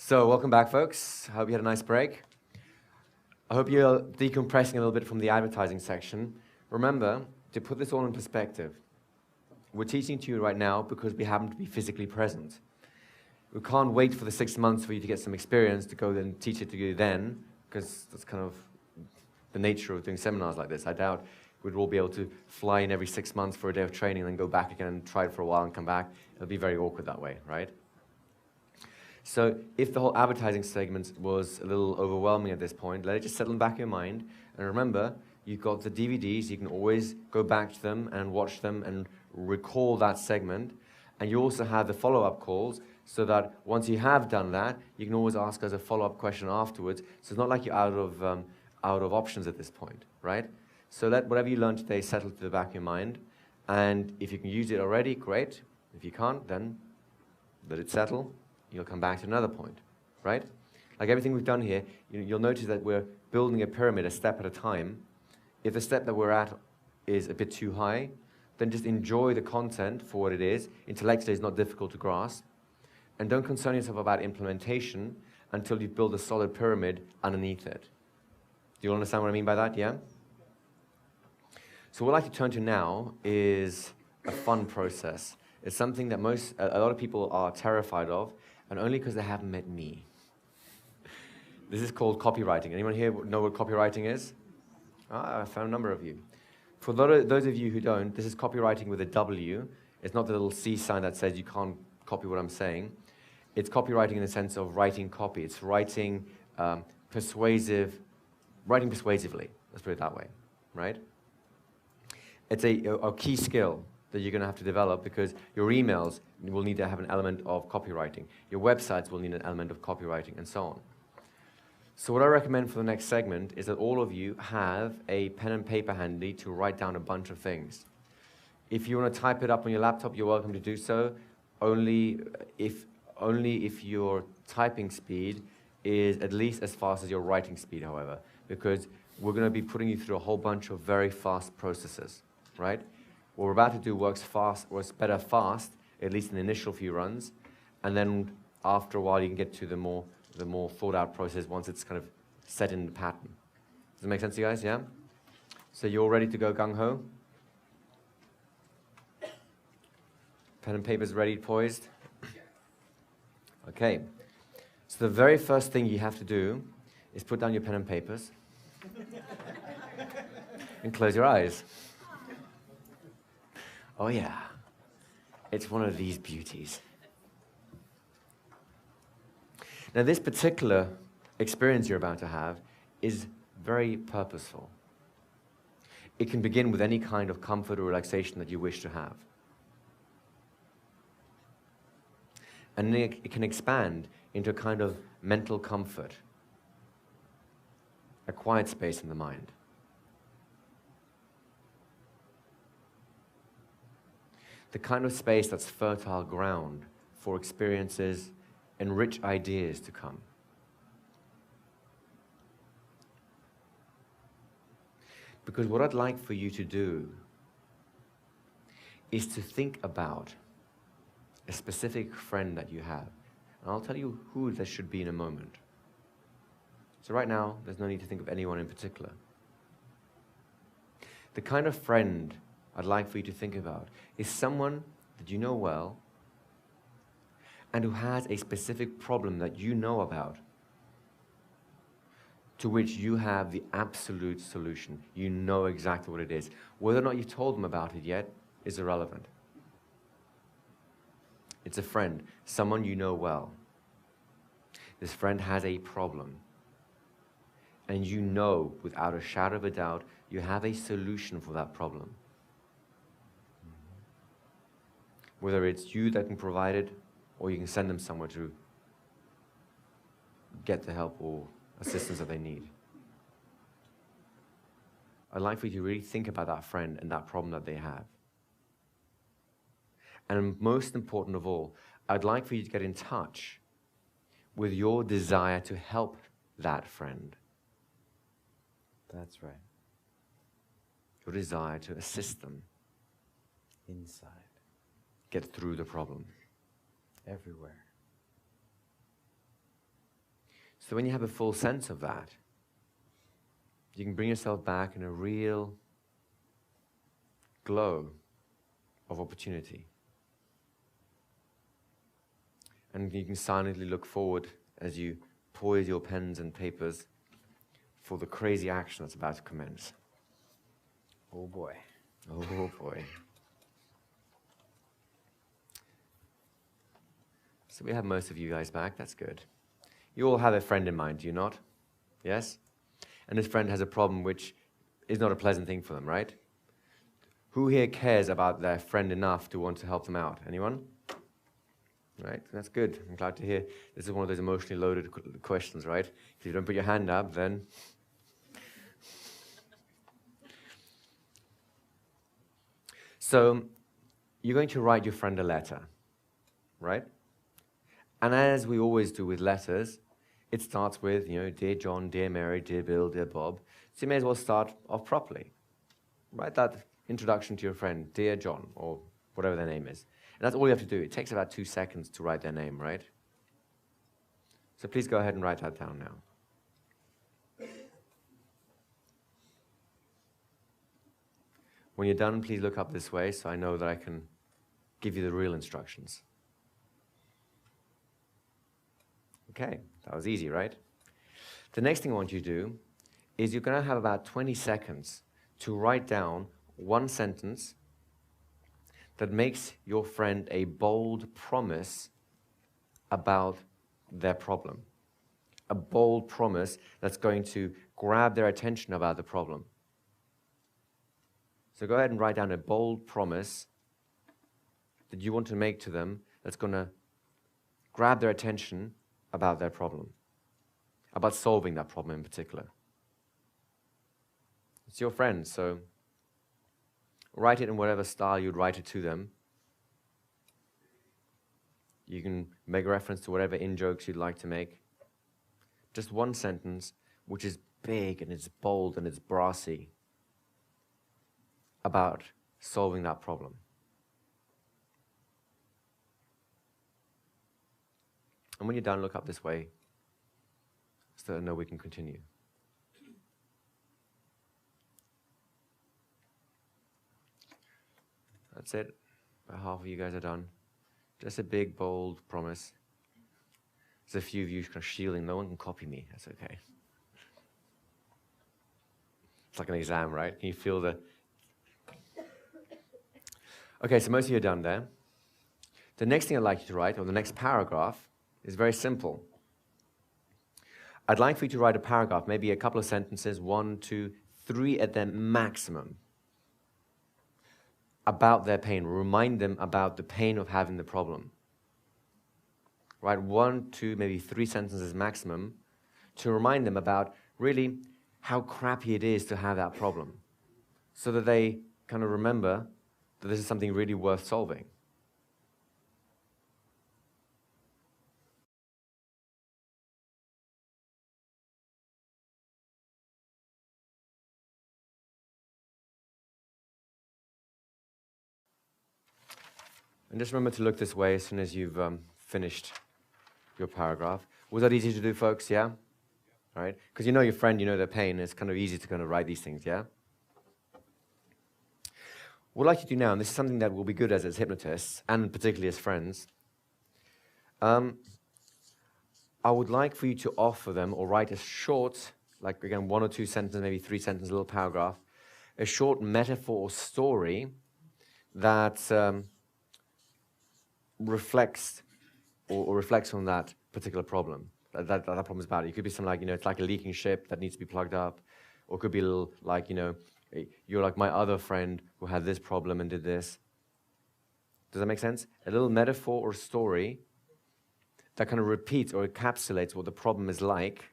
So, welcome back, folks. I hope you had a nice break. I hope you're decompressing a little bit from the advertising section. Remember, to put this all in perspective, we're teaching to you right now because we happen to be physically present. We can't wait for the 6 months for you to get some experience to go and teach it to you then, because that's kind of the nature of doing seminars like this. I doubt we'd all be able to fly in every 6 months for a day of training and then go back again and try it for a while and come back. It'll be very awkward that way, right? So if the whole advertising segment was a little overwhelming at this point, let it just settle in the back of your mind. And remember, you've got the DVDs. You can always go back to them and watch them and recall that segment. And you also have the follow-up calls so that once you have done that, you can always ask us a follow-up question afterwards. So it's not like you're out of options at this point, right? So let whatever you learned today settle to the back of your mind. And if you can use it already, great. If you can't, then let it settle. You'll come back to another point, right? Like everything we've done here, you'll notice that we're building a pyramid a step at a time. If the step that we're at is a bit too high, then just enjoy the content for what it is. Intellectually, it's not difficult to grasp. And don't concern yourself about implementation until you've built a solid pyramid underneath it. Do you understand what I mean by that, yeah? So what I'd like to turn to now is a fun process. It's something that a lot of people are terrified of, and only because they haven't met me. This is called copywriting. Anyone here know what copywriting is? I found a number of you. For those of you who don't, this is copywriting with a W. It's not the little C sign that says you can't copy what I'm saying. It's copywriting in the sense of writing copy. It's writing persuasively. Let's put it that way, right? It's a key skill that you're going to have to develop because your emails will need to have an element of copywriting. Your websites will need an element of copywriting, and so on. So what I recommend for the next segment is that all of you have a pen and paper handy to write down a bunch of things. If you want to type it up on your laptop, you're welcome to do so, only if your typing speed is at least as fast as your writing speed, however, because we're going to be putting you through a whole bunch of very fast processes, right? What we're about to do works better fast, at least in the initial few runs, and then after a while you can get to the more thought out process once it's kind of set in the pattern. Does that make sense to you guys, yeah? So you're all ready to go gung-ho? Pen and paper's ready, poised? Okay. So the very first thing you have to do is put down your pen and papers and close your eyes. Oh yeah, it's one of these beauties. Now this particular experience you're about to have is very purposeful. It can begin with any kind of comfort or relaxation that you wish to have. And then it can expand into a kind of mental comfort, a quiet space in the mind. The kind of space that's fertile ground for experiences and rich ideas to come. Because what I'd like for you to do is to think about a specific friend that you have. And I'll tell you who that should be in a moment. So right now, there's no need to think of anyone in particular. The kind of friend I'd like for you to think about is someone that you know well and who has a specific problem that you know about, to which you have the absolute solution. You know exactly what it is. Whether or not you've told them about it yet is irrelevant. It's a friend, someone you know well. This friend has a problem, and you know without a shadow of a doubt you have a solution for that problem. Whether it's you that can provide it, or you can send them somewhere to get the help or assistance that they need. I'd like for you to really think about that friend and that problem that they have. And most important of all, I'd like for you to get in touch with your desire to help that friend. That's right. Your desire to assist them. Inside. Get through the problem. Everywhere. So when you have a full sense of that, you can bring yourself back in a real glow of opportunity. And you can silently look forward as you poise your pens and papers for the crazy action that's about to commence. Oh boy. Oh boy. So we have most of you guys back, that's good. You all have a friend in mind, do you not? Yes? And this friend has a problem which is not a pleasant thing for them, right? Who here cares about their friend enough to want to help them out? Anyone? Right, that's good. I'm glad to hear. This is one of those emotionally loaded questions, right? If you don't put your hand up, then... So, you're going to write your friend a letter, right? And as we always do with letters, it starts with, Dear John, Dear Mary, Dear Bill, Dear Bob. So you may as well start off properly. Write that introduction to your friend, Dear John, or whatever their name is. And that's all you have to do. It takes about 2 seconds to write their name, right? So please go ahead and write that down now. When you're done, please look up this way so I know that I can give you the real instructions. Okay, that was easy, right? The next thing I want you to do is you're going to have about 20 seconds to write down one sentence that makes your friend a bold promise about their problem. A bold promise that's going to grab their attention about the problem. So go ahead and write down a bold promise that you want to make to them that's going to grab their attention about their problem, about solving that problem in particular. It's your friend, so write it in whatever style you'd write it to them. You can make reference to whatever in-jokes you'd like to make. Just one sentence, which is big and it's bold and it's brassy, about solving that problem. And when you're done, look up this way so that I know we can continue. That's it. About half of you guys are done. Just a big, bold promise. There's a few of you kind of shielding. No one can copy me. That's okay. It's like an exam, right? Can you feel the... Okay, so most of you are done there. The next thing I'd like you to write, or the next paragraph, is very simple. I'd like for you to write a paragraph, maybe a couple of sentences, 1, 2, 3 at their maximum, about their pain. Remind them about the pain of having the problem. Right, 1, 2, maybe 3 sentences maximum to remind them about really how crappy it is to have that problem, so that they kind of remember that this is something really worth solving. And just remember to look this way as soon as you've finished your paragraph. Was that easy to do, folks? Yeah? All right? Because you know your friend, you know their pain. It's kind of easy to kind of write these things, yeah? What I'd like you to do now, and this is something that we'll be good at as hypnotists, and particularly as friends, I would like for you to offer them, or write a short, like again, 1 or 2 sentences, maybe 3 sentences, a little paragraph, a short metaphor or story that reflects or reflects on that particular problem. That problem is about. It could be something like, it's like a leaking ship that needs to be plugged up, or it could be a little like, you're like my other friend who had this problem and did this. Does that make sense? A little metaphor or story that kind of repeats or encapsulates what the problem is like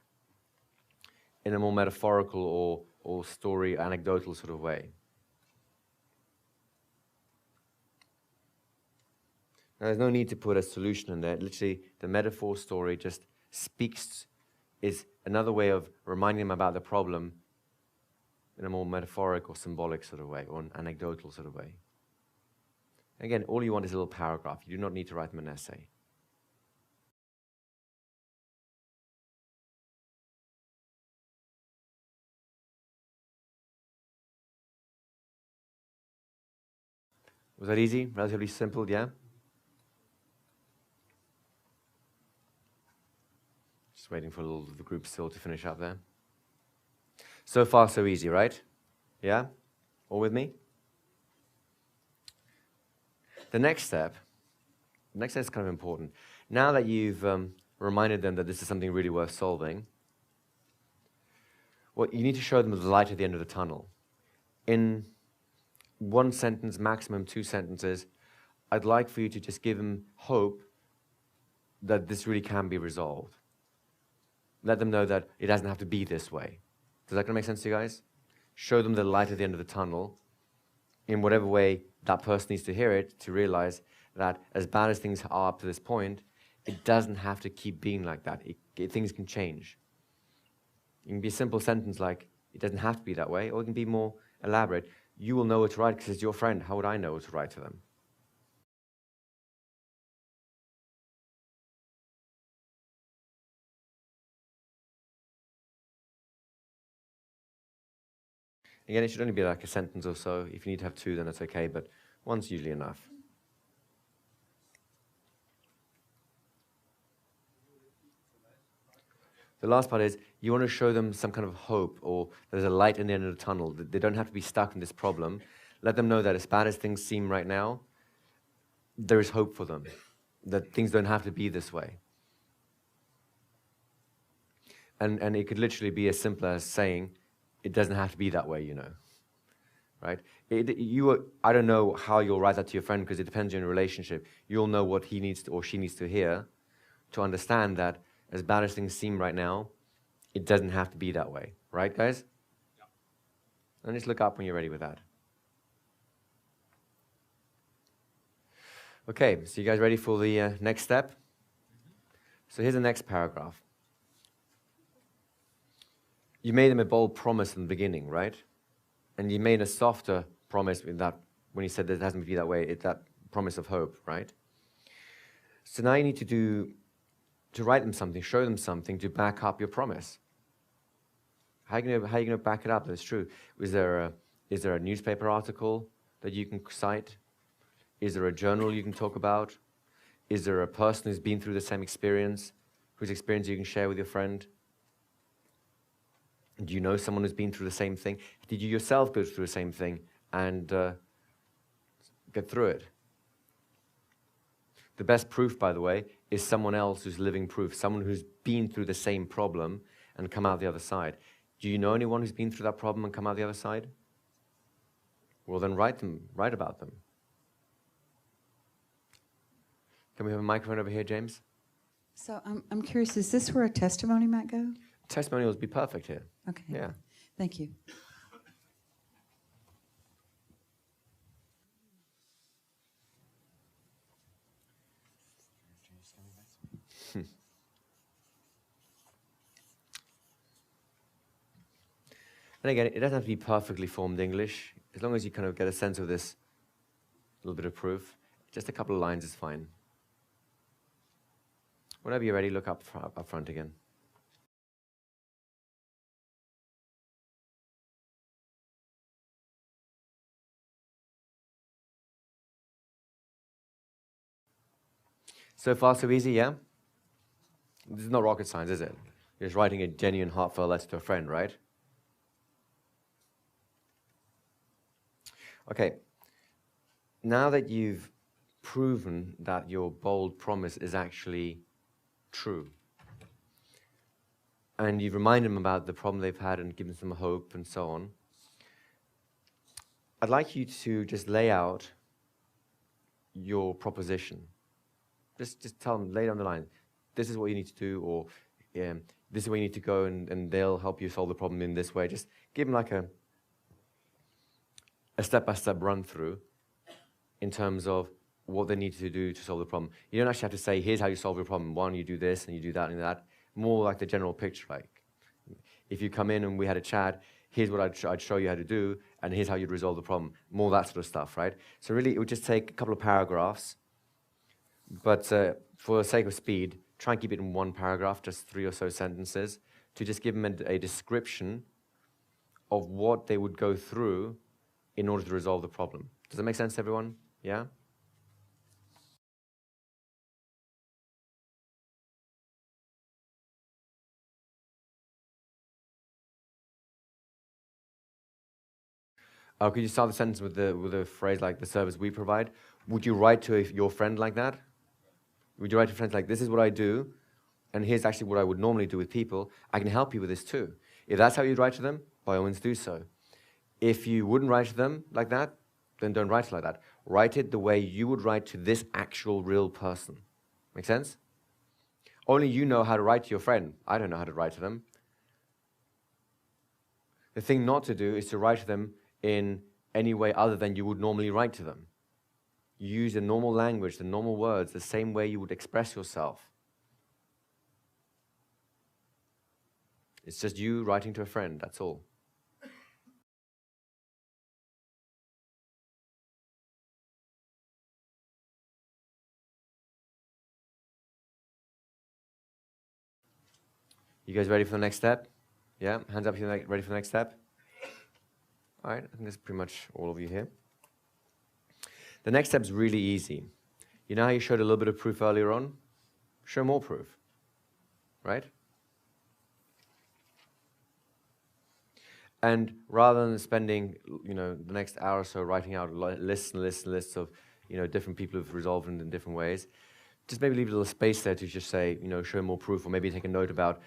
in a more metaphorical or story, anecdotal sort of way. Now, there's no need to put a solution in there. Literally, the metaphor story just is another way of reminding them about the problem in a more metaphoric or symbolic sort of way, or an anecdotal sort of way. Again, all you want is a little paragraph. You do not need to write them an essay. Was that easy? Relatively simple, yeah? Just waiting for a little of the group still to finish up there. So far, so easy, right? Yeah? All with me? The next step is kind of important. Now that you've reminded them that this is something really worth solving, what you need to show them the light at the end of the tunnel. In one sentence, maximum 2 sentences, I'd like for you to just give them hope that this really can be resolved. Let them know that it doesn't have to be this way. Does that kind of make sense to you guys? Show them the light at the end of the tunnel in whatever way that person needs to hear it, to realize that as bad as things are up to this point, it doesn't have to keep being like that. Things can change. It can be a simple sentence like, it doesn't have to be that way, or it can be more elaborate. You will know what's right because it's your friend. How would I know what's right to them? Again, it should only be like a sentence or so. If you need to have 2, then that's okay, but 1's usually enough. The last part is you want to show them some kind of hope, or there's a light in the end of the tunnel. They don't have to be stuck in this problem. Let them know that as bad as things seem right now, there is hope for them, that things don't have to be this way. And it could literally be as simple as saying, it doesn't have to be that way, you know, right? I don't know how you'll write that to your friend because it depends on your relationship. You'll know what he needs to, or she needs to hear to understand that as bad as things seem right now, it doesn't have to be that way. Right, guys? Yeah. And just look up when you're ready with that. Okay, so you guys ready for the next step? So here's the next paragraph. You made him a bold promise in the beginning, right? And you made a softer promise with that when you said that it hasn't to be that way, it's that promise of hope, right? So now you need to write them something, show them something to back up your promise. How are you going to back it up that it's true? Is there a newspaper article that you can cite? Is there a journal you can talk about? Is there a person who's been through the same experience, whose experience you can share with your friend? Do you know someone who's been through the same thing? Did you yourself go through the same thing and get through it? The best proof, by the way, is someone else who's living proof, someone who's been through the same problem and come out the other side. Do you know anyone who's been through that problem and come out the other side? Well, then write about them. Can we have a microphone over here, James? So I'm curious, is this where a testimony might go? Testimonials would be perfect here. Okay. Yeah. Thank you. And again, it doesn't have to be perfectly formed English. As long as you kind of get a sense of this little bit of proof, just a couple of lines is fine. Whenever you're ready, look up front again. So far, so easy, yeah? This is not rocket science, is it? You're just writing a genuine, heartfelt letter to a friend, right? Okay. Now that you've proven that your bold promise is actually true, and you've reminded them about the problem they've had and given them hope and so on, I'd like you to just lay out your proposition. Just tell them, lay down the line. This is what you need to do, or this is where you need to go, and they'll help you solve the problem in this way. Just give them like a step-by-step run-through in terms of what they need to do to solve the problem. You don't actually have to say, here's how you solve your problem. One, you do this, and you do that, and that. More like the general picture, like, if you come in and we had a chat, here's what I'd show you how to do, and here's how you'd resolve the problem. More that sort of stuff, right? So really, it would just take a couple of paragraphs, but for the sake of speed, try and keep it in one paragraph, just 3 or so sentences, to just give them a description of what they would go through in order to resolve the problem. Does that make sense to everyone? Yeah? Could you start the sentence with the phrase like the service we provide? Would you write to your friend like that? Would you write to friends like, this is what I do, and here's actually what I would normally do with people. I can help you with this too. If that's how you'd write to them, by all means do so. If you wouldn't write to them like that, then don't write it like that. Write it the way you would write to this actual real person. Make sense? Only you know how to write to your friend. I don't know how to write to them. The thing not to do is to write to them in any way other than you would normally write to them. You use the normal language, the normal words, the same way you would express yourself. It's just you writing to a friend, that's all. You guys ready for the next step? Yeah, hands up if you're ready for the next step. All right, I think that's pretty much all of you here. The next step is really easy. You know how you showed a little bit of proof earlier on? Show more proof, right? And rather than spending, the next hour or so writing out lists and lists and lists of, different people who've resolved it in different ways, just maybe leave a little space there to just say, show more proof, or maybe take a note about,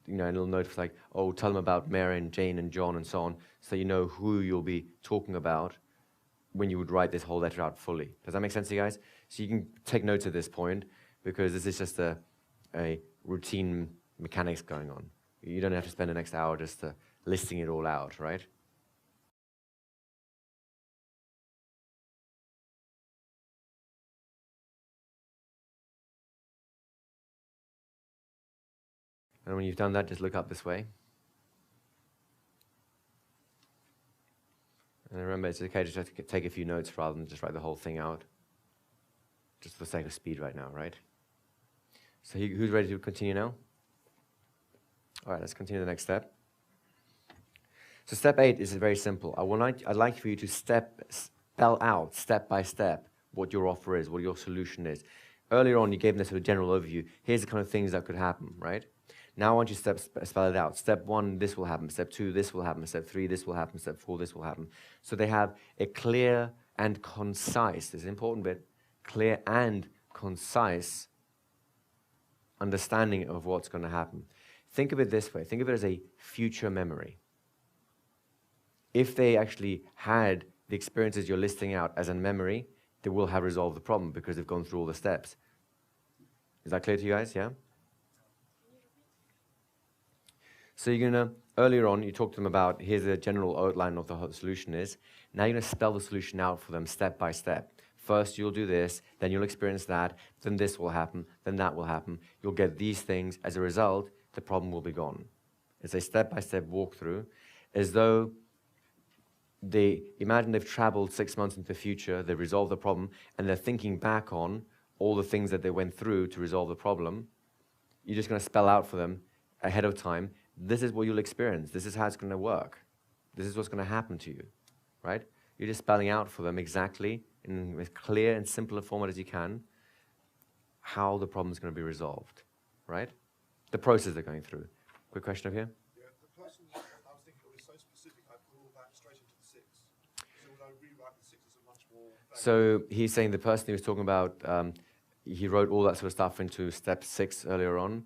a little note like, oh, tell them about Mary and Jane and John and so on, so you know who you'll be talking about when you would write this whole letter out fully. Does that make sense to you guys? So you can take notes at this point, because this is just a routine mechanics going on. You don't have to spend the next hour just listing it all out, right? And when you've done that, just look up this way. And remember, it's okay to just take a few notes rather than just write the whole thing out. Just for the sake of speed right now, right? So who's ready to continue now? All right, let's continue the next step. So step 8 is very simple. I'd like for you to spell out step by step what your offer is, what your solution is. Earlier on, you gave this sort of general overview. Here's the kind of things that could happen, right? Now I want you to spell it out. Step 1, this will happen. Step 2, this will happen. Step 3, this will happen. Step 4, this will happen. So they have a clear and concise, this is an important bit, clear and concise understanding of what's going to happen. Think of it this way. Think of it as a future memory. If they actually had the experiences you're listing out as a memory, they will have resolved the problem because they've gone through all the steps. Is that clear to you guys? Yeah? So you're going to, earlier on, you talked to them about, here's a general outline of the solution is. Now you're going to spell the solution out for them step by step. First, you'll do this, then you'll experience that, then this will happen, then that will happen. You'll get these things. As a result, the problem will be gone. It's a step-by-step walkthrough, as though imagine they've traveled 6 months into the future, they've resolved the problem, and they're thinking back on all the things that they went through to resolve the problem. You're just going to spell out for them ahead of time, this is what you'll experience, this is how it's going to work, this is what's going to happen to you, right? You're just spelling out for them exactly, in as clear and simple a format as you can, how the problem is going to be resolved, right? The process they're going through. Quick question over here. Yeah, the person I was thinking of is so specific, I put all that straight into the 6. So would I rewrite the 6 as a much more... So he's saying the person he was talking about, he wrote all that sort of stuff into step 6 earlier on.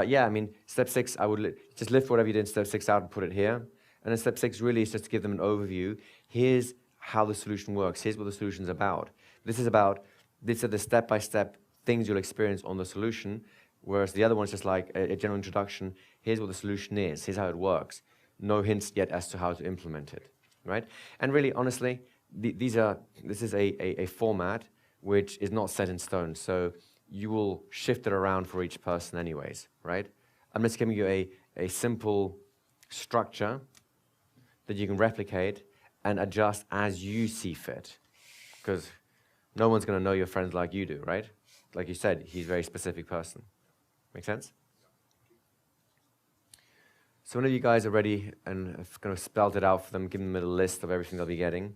Yeah, I mean, step 6, I would just lift whatever you did in step 6 out and put it here. And then step 6 really is just to give them an overview. Here's how the solution works. Here's what the solution's about. These are the step-by-step things you'll experience on the solution, whereas the other one's just like a general introduction. Here's what the solution is. Here's how it works. No hints yet as to how to implement it, right? And really, honestly, this is a format which is not set in stone. So you will shift it around for each person anyways, right? I'm just giving you a simple structure that you can replicate and adjust as you see fit. Because no one's going to know your friends like you do, right? Like you said, he's a very specific person. Make sense? So whenever you guys are ready and have kind of spelled it out for them, give them a list of everything they'll be getting,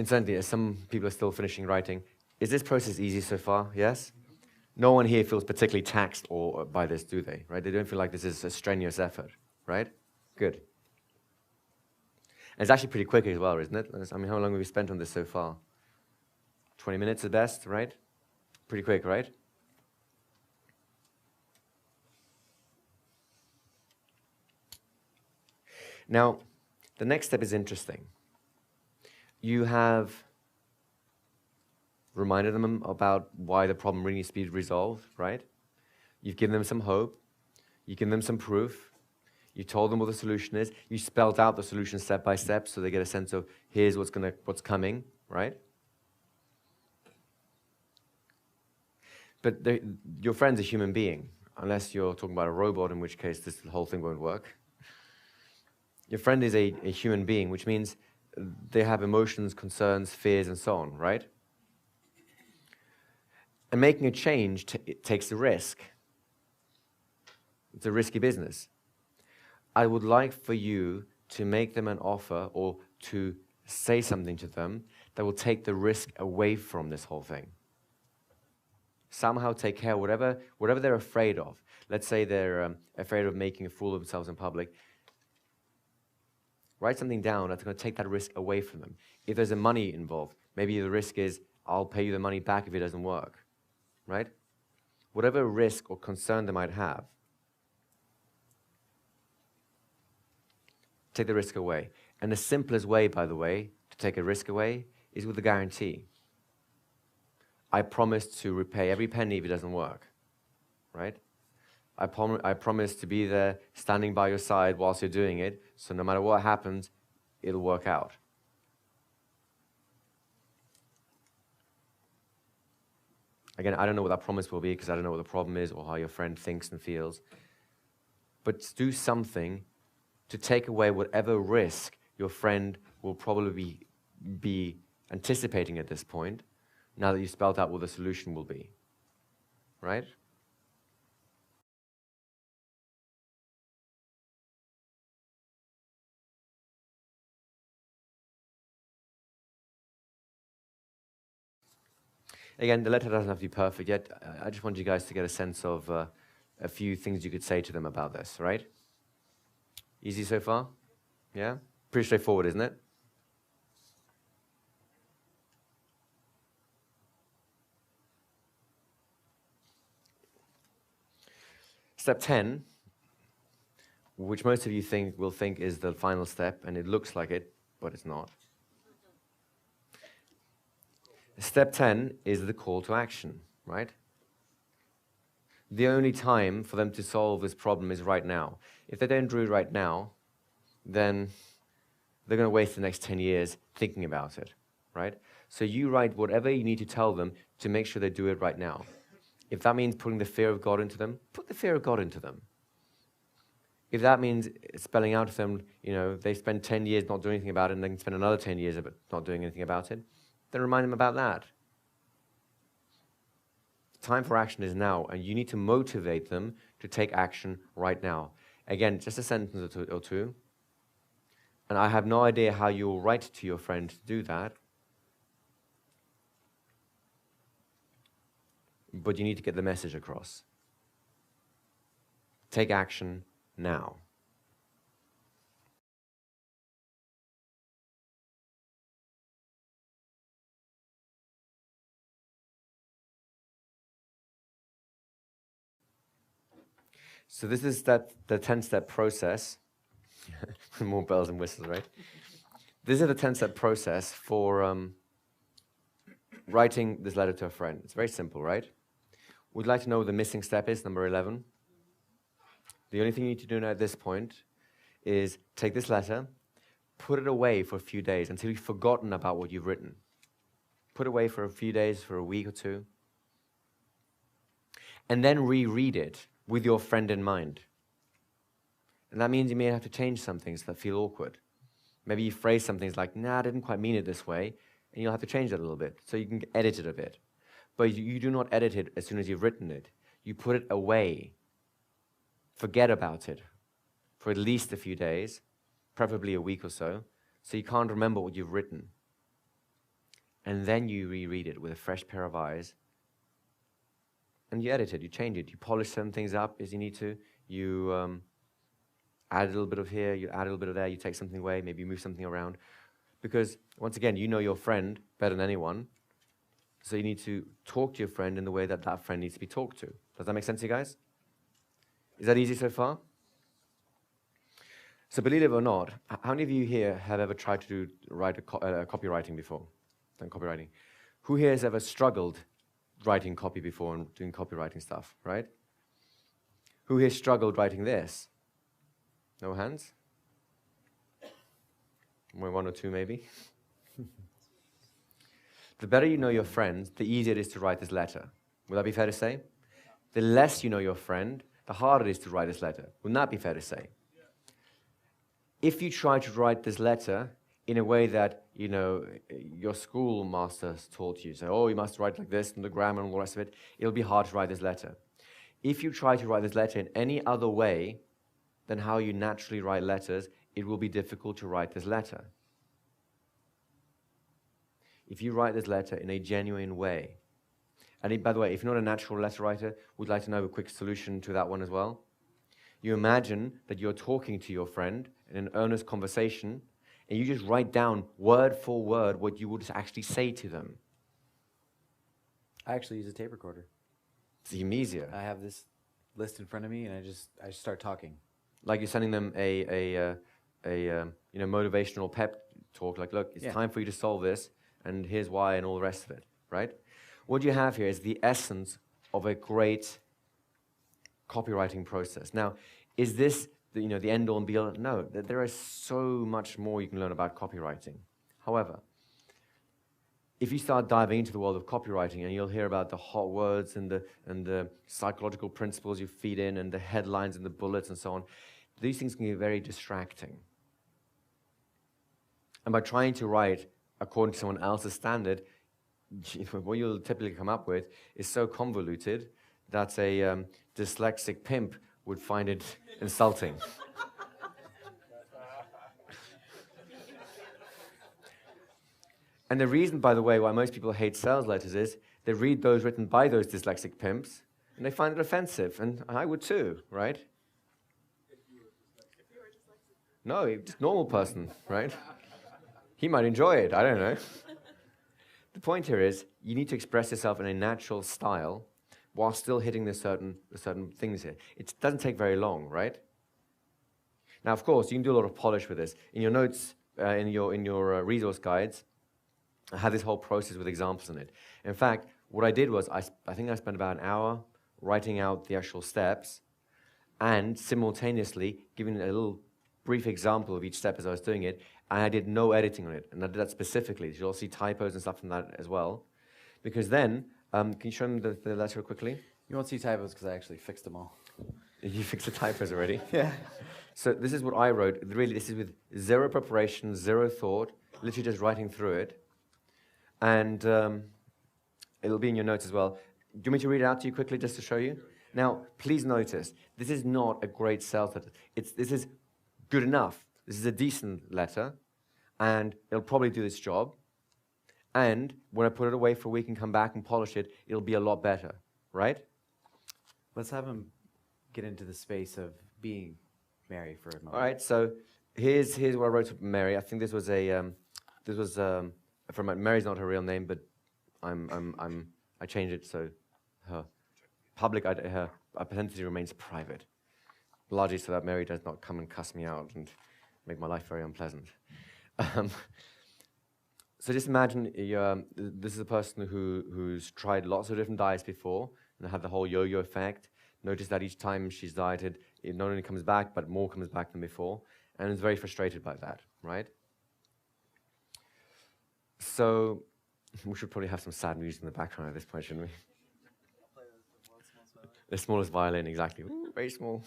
Incidentally, as some people are still finishing writing, is this process easy so far? Yes? No one here feels particularly taxed or by this, do they? Right? They don't feel like this is a strenuous effort, right? Good. And it's actually pretty quick as well, isn't it? I mean, how long have we spent on this so far? 20 minutes at best, right? Pretty quick, right? Now, the next step is interesting. You have reminded them about why the problem really needs to be resolved, right? You've given them some hope. You've given them some proof. You told them what the solution is. You spelled out the solution step by step so they get a sense of here's what's coming, right? But your friend's a human being, unless you're talking about a robot, in which case this whole thing won't work. Your friend is a human being, which means they have emotions, concerns, fears, and so on, right? And making a change takes a risk. It's a risky business. I would like for you to make them an offer or to say something to them that will take the risk away from this whole thing. Somehow take care of whatever they're afraid of. Let's say they're afraid of making a fool of themselves in public. Write something down that's going to take that risk away from them. If there's a money involved, maybe the risk is, I'll pay you the money back if it doesn't work, right? Whatever risk or concern they might have, take the risk away. And the simplest way, by the way, to take a risk away is with a guarantee. I promise to repay every penny if it doesn't work, right? I promise to be there standing by your side whilst you're doing it, so no matter what happens, it'll work out. Again, I don't know what that promise will be because I don't know what the problem is or how your friend thinks and feels. But do something to take away whatever risk your friend will probably be anticipating at this point, now that you've spelled out what the solution will be, right? Again, the letter doesn't have to be perfect yet. I just want you guys to get a sense of a few things you could say to them about this, right? Easy so far? Yeah? Pretty straightforward, isn't it? Step 10, which most of you will think is the final step, and it looks like it, but it's not. Step 10 is the call to action, right? The only time for them to solve this problem is right now. If they don't do it right now, then they're going to waste the next 10 years thinking about it, right? So you write whatever you need to tell them to make sure they do it right now. If that means putting the fear of God into them, put the fear of God into them. If that means spelling out to them, they spend 10 years not doing anything about it and they can spend another 10 years not doing anything about it, then remind them about that. Time for action is now, and you need to motivate them to take action right now. Again, just a sentence or two. And I have no idea how you'll write to your friend to do that, but you need to get the message across. Take action now. So this is the 10-step process. More bells and whistles, right? This is the 10-step process for writing this letter to a friend. It's very simple, right? We'd like to know what the missing step is, number 11. The only thing you need to do now at this point is take this letter, put it away for a few days until you've forgotten about what you've written. Put it away for a few days, for a week or two, and then reread it with your friend in mind. And that means you may have to change some things that feel awkward. Maybe you phrase some things like, nah, I didn't quite mean it this way, and you'll have to change it a little bit, so you can edit it a bit. But you do not edit it as soon as you've written it. You put it away. Forget about it for at least a few days, preferably a week or so you can't remember what you've written. and then you reread it with a fresh pair of eyes, and you edit it, you change it, you polish some things up as you need to, you add a little bit of here, you add a little bit of there, you take something away, maybe you move something around. Because, once again, you know your friend better than anyone, so you need to talk to your friend in the way that that friend needs to be talked to. Does that make sense to you guys? Is that easy so far? So believe it or not, how many of you here have ever tried to write copywriting before? Done copywriting. Who here has ever struggled writing copy before and doing copywriting stuff, right? Who here struggled writing this? No hands? One or two maybe? The better you know your friend, the easier it is to write this letter. Would that be fair to say? The less you know your friend, the harder it is to write this letter. Wouldn't that be fair to say? If you try to write this letter in a way that, you know, your school masters taught you, say, oh, you must write like this, and the grammar and all the rest of it, it'll be hard to write this letter. If you try to write this letter in any other way than how you naturally write letters, it will be difficult to write this letter. If you write this letter in a genuine way, and by the way, if you're not a natural letter writer, would like to know a quick solution to that one as well? You imagine that you're talking to your friend in an earnest conversation, and you just write down word for word what you would actually say to them. I actually use a tape recorder. It's even easier. I have this list in front of me, and I just start talking. Like you're sending them a motivational pep talk, like, look, it's time for you to solve this, and here's why, and all the rest of it, right? What you have here is the essence of a great copywriting process. Now, is this the end all and be all? No, there is so much more you can learn about copywriting. However, if you start diving into the world of copywriting, and you'll hear about the hot words and the psychological principles you feed in, and the headlines and the bullets and so on, these things can be very distracting. And by trying to write according to someone else's standard, what you'll typically come up with is so convoluted that a dyslexic pimp would find it insulting. And the reason, by the way, why most people hate sales letters is they read those written by those dyslexic pimps, and they find it offensive, and I would too, right? No, just normal person, right? He might enjoy it, I don't know. The point here is, you need to express yourself in a natural style while still hitting the certain things here. It doesn't take very long, right? Now, of course, you can do a lot of polish with this. In your notes, in your resource guides, I have this whole process with examples in it. In fact, what I did was, I think I spent about an hour writing out the actual steps and simultaneously giving a little brief example of each step as I was doing it, and I did no editing on it, and I did that specifically. You'll see typos and stuff from that as well. Because then, can you show them the letter quickly? You won't see typos because I actually fixed them all. You fixed the typos already? Yeah. So this is what I wrote. Really, this is with zero preparation, zero thought, literally just writing through it. And it'll be in your notes as well. Do you want me to read it out to you quickly just to show you? Now, please notice, this is not a great sales letter. This is good enough. This is a decent letter, and it'll probably do this job. And when I put it away for a week and come back and polish it, it'll be a lot better, right? Let's have him get into the space of being Mary for a moment. All right, so here's what I wrote to Mary. I think this was from Mary's not her real name, but I changed it so her identity remains private, largely so that Mary does not come and cuss me out and make my life very unpleasant. So just imagine this is a person who's tried lots of different diets before and had the whole yo-yo effect. Notice that each time she's dieted, it not only comes back, but more comes back than before, and is very frustrated by that, right? So we should probably have some sad music in the background at this point, shouldn't we? The smallest violin, exactly. Ooh, very small.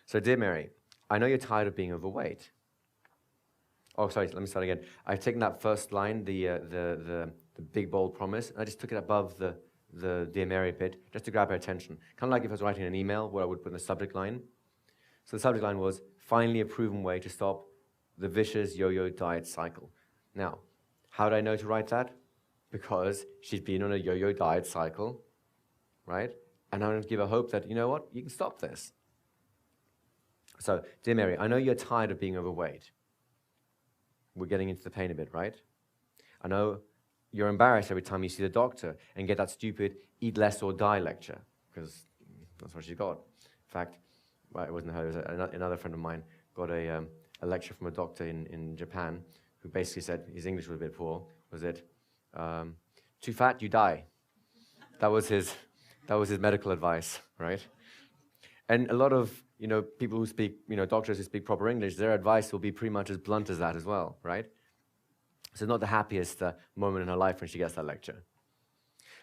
So, dear Mary, I know you're tired of being overweight. Oh, sorry, let me start again. I've taken that first line, the big, bold promise, and I just took it above the Dear Mary bit, just to grab her attention. Kind of like if I was writing an email where I would put in the subject line. So the subject line was, finally a proven way to stop the vicious yo-yo diet cycle. Now, how did I know to write that? because she's been on a yo-yo diet cycle, right? And I'm going to give her hope that, you know what, you can stop this. So, dear Mary, I know you're tired of being overweight. We're getting into the pain a bit, right? I know you're embarrassed every time you see the doctor and get that stupid eat less or die lecture, because that's what she got. In fact, well, it wasn't her, it was another friend of mine got a lecture from a doctor in Japan who basically said, his English was a bit poor, was it, too fat, you die. That was his medical advice, right? And a lot of, people who speak, doctors who speak proper English, their advice will be pretty much as blunt as that as well, right? So it's not the happiest moment in her life when she gets that lecture.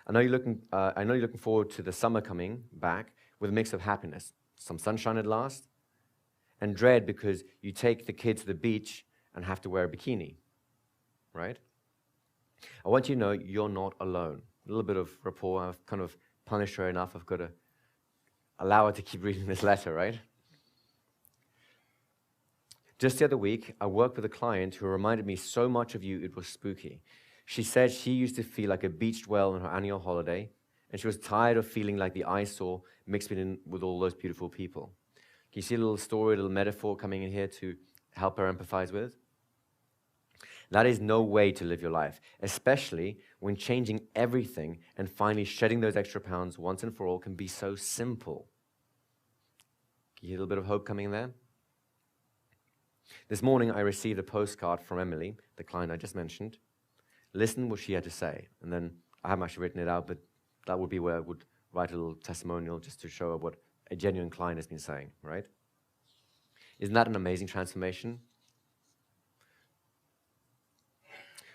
I know you're looking forward to the summer coming back with a mix of happiness, some sunshine at last, and dread because you take the kids to the beach and have to wear a bikini, right? I want you to know you're not alone. A little bit of rapport. I've kind of punished her enough. I've got to allow her to keep reading this letter, right? Just the other week, I worked with a client who reminded me so much of you, it was spooky. She said she used to feel like a beached whale on her annual holiday, and she was tired of feeling like the eyesore mixed in with all those beautiful people. Can you see a little story, a little metaphor coming in here to help her empathize with? That is no way to live your life, especially when changing everything and finally shedding those extra pounds once and for all can be so simple. Can you hear a little bit of hope coming in there? This morning, I received a postcard from Emily, the client I just mentioned. Listen what she had to say. And then I haven't actually written it out, but that would be where I would write a little testimonial just to show her what a genuine client has been saying, right? Isn't that an amazing transformation?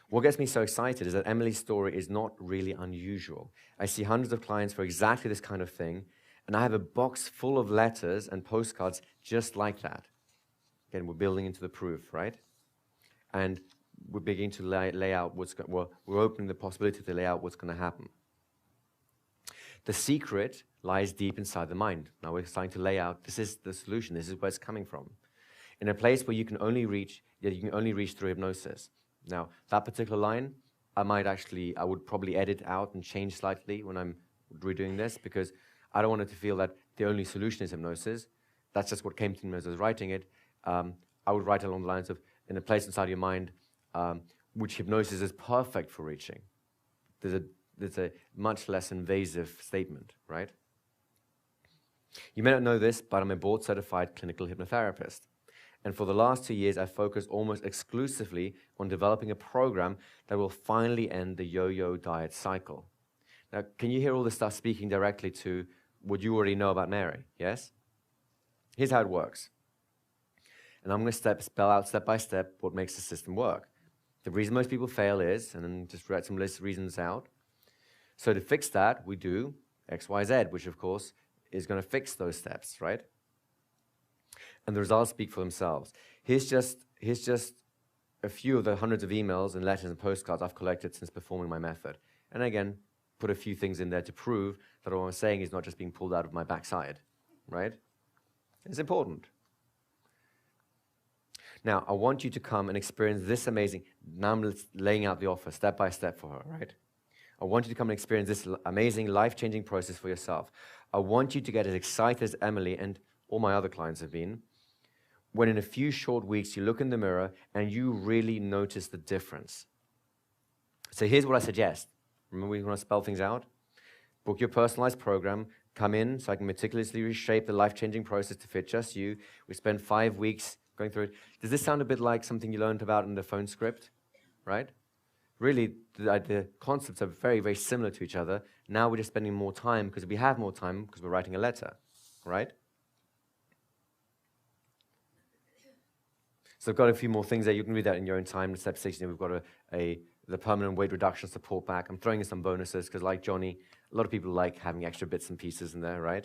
What gets me so excited is that Emily's story is not really unusual. I see hundreds of clients for exactly this kind of thing, and I have a box full of letters and postcards just like that. Again, we're building into the proof, right? And we're beginning to lay out we're opening the possibility to lay out what's going to happen. The secret lies deep inside the mind. Now we're starting to lay out, this is the solution, this is where it's coming from. In a place where you can only reach through hypnosis. Now, that particular line, I would probably edit out and change slightly when I'm redoing this, because I don't want it to feel that the only solution is hypnosis. That's just what came to me as I was writing it. I would write along the lines of, in a place inside your mind, which hypnosis is perfect for reaching. There's a much less invasive statement, right? You may not know this, but I'm a board-certified clinical hypnotherapist. And for the last 2 years, I've focused almost exclusively on developing a program that will finally end the yo-yo diet cycle. Now, can you hear all this stuff speaking directly to what you already know about Mary? Yes? Here's how it works. And I'm going to spell out step by step what makes the system work. The reason most people fail is, and then just write some list of reasons out. So to fix that, we do X, Y, Z, which of course is going to fix those steps, right? And the results speak for themselves. Here's just a few of the hundreds of emails and letters and postcards I've collected since performing my method. And again, put a few things in there to prove that what I'm saying is not just being pulled out of my backside, right? It's important. Now, I want you to come and experience this amazing, now I'm laying out the offer step by step for her, right? I want you to come and experience this amazing, life-changing process for yourself. I want you to get as excited as Emily and all my other clients have been, when in a few short weeks you look in the mirror and you really notice the difference. So here's what I suggest. Remember, we want to spell things out? Book your personalized program. Come in so I can meticulously reshape the life-changing process to fit just you. We spend 5 weeks going through it. Does this sound a bit like something you learned about in the phone script, right? Really, the concepts are very, very similar to each other. Now we're just spending more time because we have more time because we're writing a letter, right? So I've got a few more things there. You can read that in your own time. In step 16, we've got the permanent weight reduction support pack. I'm throwing in some bonuses because, like Johnny, a lot of people like having extra bits and pieces in there, right?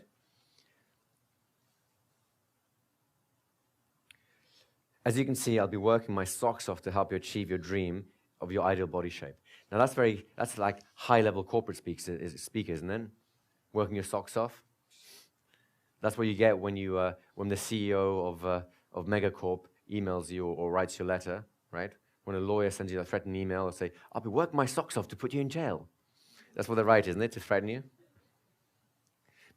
As you can see, I'll be working my socks off to help you achieve your dream of your ideal body shape. Now that's like high-level corporate speak, isn't it? Working your socks off. That's what you get when the CEO of Megacorp emails you or writes your letter, right? when a lawyer sends you a threatening email or say, I'll be working my socks off to put you in jail. That's what they write, isn't it, to threaten you?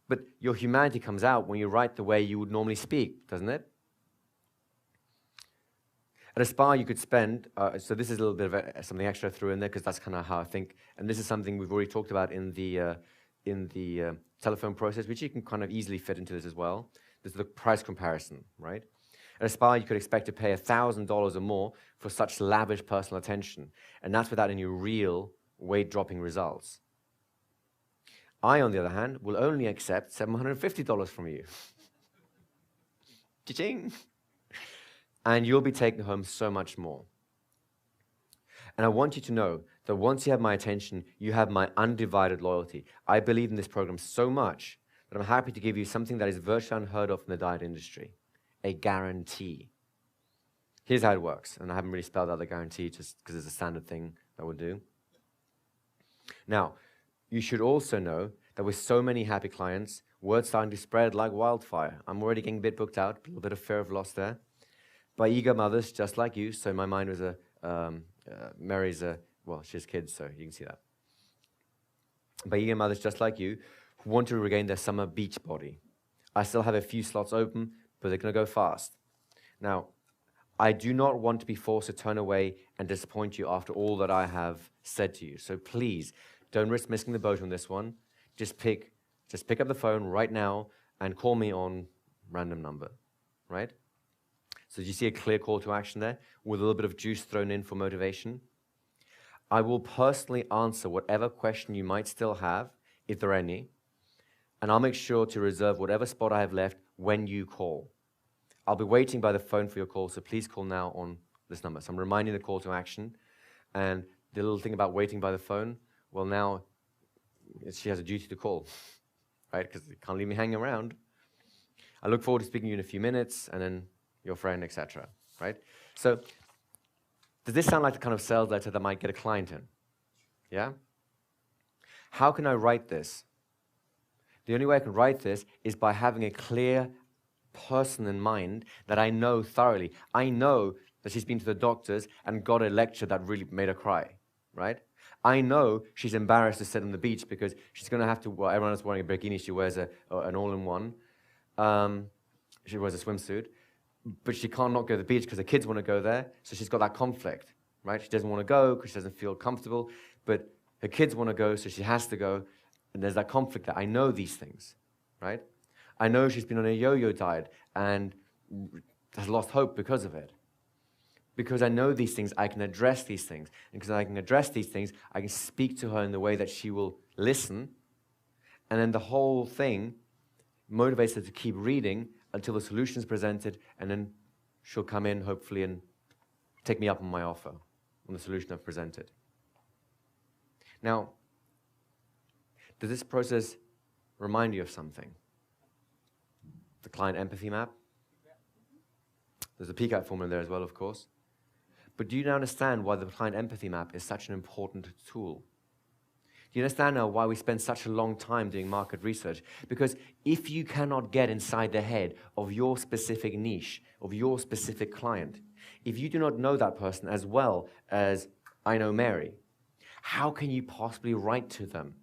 But your humanity comes out when you write the way you would normally speak, doesn't it? At a spa, you could spend, so this is a little bit of something extra I threw in there because that's kind of how I think, and this is something we've already talked about in the telephone process, which you can kind of easily fit into this as well. This is the price comparison, right? At a spa, you could expect to pay $1,000 or more for such lavish personal attention, and that's without any real weight-dropping results. I, on the other hand, will only accept $750 from you. Cha-ching! And you'll be taking home so much more. And I want you to know that once you have my attention, you have my undivided loyalty. I believe in this program so much that I'm happy to give you something that is virtually unheard of in the diet industry, a guarantee. Here's how it works, and I haven't really spelled out the guarantee just because it's a standard thing that we'll do. Now, you should also know that with so many happy clients, word's starting to spread like wildfire. I'm already getting a bit booked out, a little bit of fear of loss there. By eager mothers just like you, so my mind was Mary's well, she has kids, so you can see that. By eager mothers just like you, who want to regain their summer beach body. I still have a few slots open, but they're going to go fast. Now, I do not want to be forced to turn away and disappoint you after all that I have said to you. So please, don't risk missing the boat on this one. Just pick up the phone right now and call me on random number, right? So do you see a clear call to action there with a little bit of juice thrown in for motivation? I will personally answer whatever question you might still have, if there are any, and I'll make sure to reserve whatever spot I have left when you call. I'll be waiting by the phone for your call, so please call now on this number. So I'm reminding the call to action, and the little thing about waiting by the phone, well now, she has a duty to call, right? Because you can't leave me hanging around. I look forward to speaking to you in a few minutes, and then your friend, etc., right? So, does this sound like the kind of sales letter that might get a client in? Yeah? How can I write this? The only way I can write this is by having a clear person in mind that I know thoroughly. I know that she's been to the doctors and got a lecture that really made her cry, right? I know she's embarrassed to sit on the beach because she's going to have to, well, everyone is wearing a bikini, she wears an all-in-one. She wears a swimsuit. But she can't not go to the beach because the kids want to go there, so she's got that conflict, right? She doesn't want to go because she doesn't feel comfortable, but her kids want to go, so she has to go, and there's that conflict there. I know these things, right? I know she's been on a yo-yo diet and has lost hope because of it. Because I know these things, I can address these things. And because I can address these things, I can speak to her in the way that she will listen, and then the whole thing motivates her to keep reading until the solution is presented, and then she'll come in, hopefully, and take me up on my offer, on the solution I've presented. Now, does this process remind you of something? The client empathy map? There's a PCAT formula there as well, of course. But do you now understand why the client empathy map is such an important tool? Do you understand now why we spend such a long time doing market research? Because if you cannot get inside the head of your specific niche, of your specific client, if you do not know that person as well as I know Mary, how can you possibly write to them?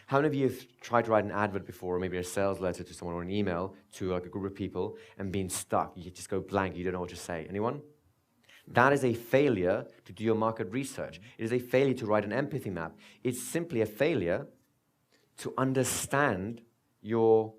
How many of you have tried to write an advert before, or maybe a sales letter to someone or an email to like a group of people and been stuck? You just go blank, you don't know what to say. Anyone? That is a failure to do your market research. It is a failure to write an empathy map. It's simply a failure to understand your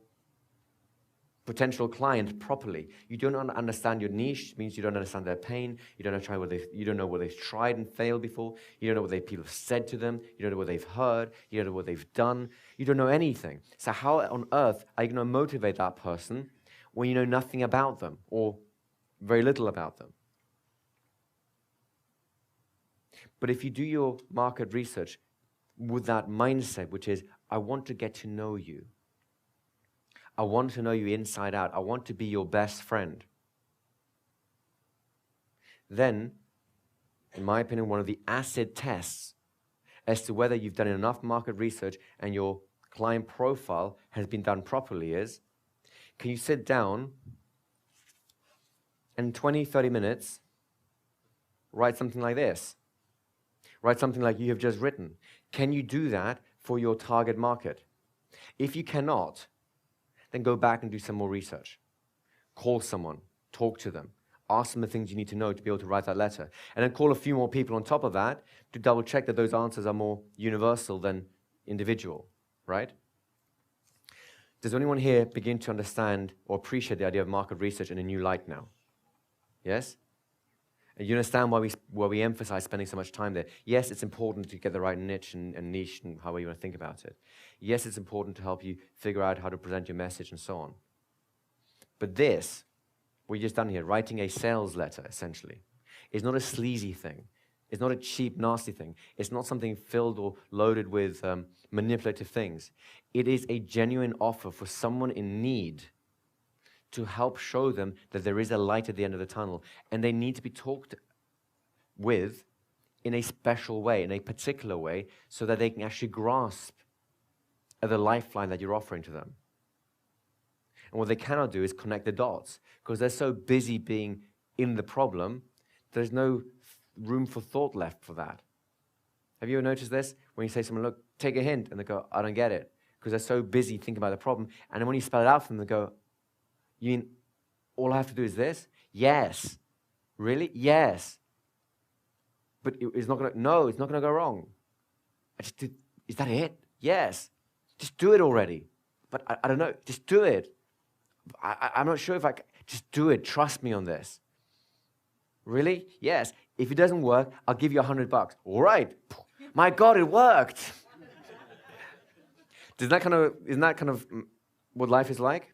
potential client properly. You don't understand your niche, means you don't understand their pain, you don't know what they've tried and failed before, you don't know what people have said to them, you don't know what they've heard, you don't know what they've done, you don't know anything. So how on earth are you going to motivate that person when you know nothing about them, or very little about them? But if you do your market research with that mindset, which is, I want to get to know you. I want to know you inside out. I want to be your best friend. Then, in my opinion, one of the acid tests as to whether you've done enough market research and your client profile has been done properly is, can you sit down and in 20, 30 minutes, write something like this. Write something like you have just written. Can you do that for your target market? If you cannot, then go back and do some more research. Call someone, talk to them, ask them the things you need to know to be able to write that letter. And then call a few more people on top of that to double check that those answers are more universal than individual, right? Does anyone here begin to understand or appreciate the idea of market research in a new light now? Yes? And you understand why we emphasize spending so much time there. Yes, it's important to get the right niche and niche and however you want to think about it. Yes, it's important to help you figure out how to present your message and so on. But this, what you just done here, writing a sales letter, essentially, is not a sleazy thing. It's not a cheap, nasty thing. It's not something filled or loaded with manipulative things. It is a genuine offer for someone in need to help show them that there is a light at the end of the tunnel, and they need to be talked with in a special way, in a particular way, so that they can actually grasp the lifeline that you're offering to them. And what they cannot do is connect the dots, because they're so busy being in the problem, there's no room for thought left for that. Have you ever noticed this? When you say to someone, look, take a hint, and they go, I don't get it, because they're so busy thinking about the problem, and then when you spell it out for them, they go, you mean all I have to do is this? Yes. Really? Yes. But it's not going to, no, it's not going to go wrong. Is that it? Yes. Just do it already. But I don't know, just do it. I'm not sure if I can, just do it. Trust me on this. Really? Yes. If it doesn't work, I'll give you $100. All right. My God, it worked. Isn't that kind of what life is like?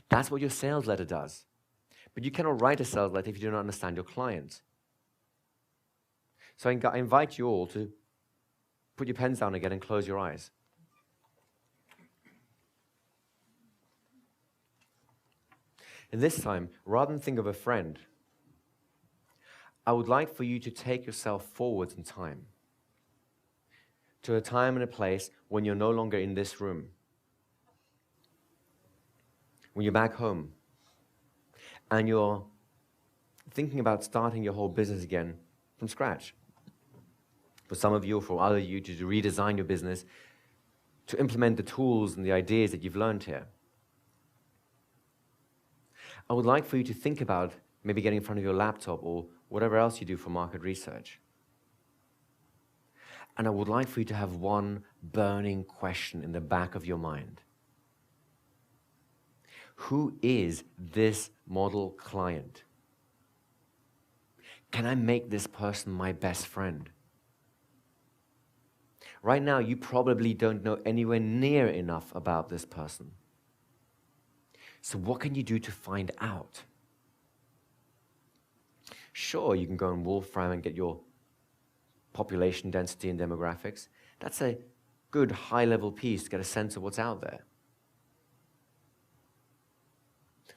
That's what your sales letter does. But you cannot write a sales letter if you do not understand your client. So I invite you all to put your pens down again and close your eyes. And this time, rather than think of a friend, I would like for you to take yourself forwards in time, to a time and a place when you're no longer in this room, when you're back home, and you're thinking about starting your whole business again from scratch. For some of you, or for other of you, to redesign your business, to implement the tools and the ideas that you've learned here. I would like for you to think about maybe getting in front of your laptop or whatever else you do for market research. And I would like for you to have one burning question in the back of your mind. Who is this model client? Can I make this person my best friend? Right now, you probably don't know anywhere near enough about this person. So what can you do to find out? Sure, you can go on Wolfram and get your population density and demographics. That's a good high-level piece to get a sense of what's out there.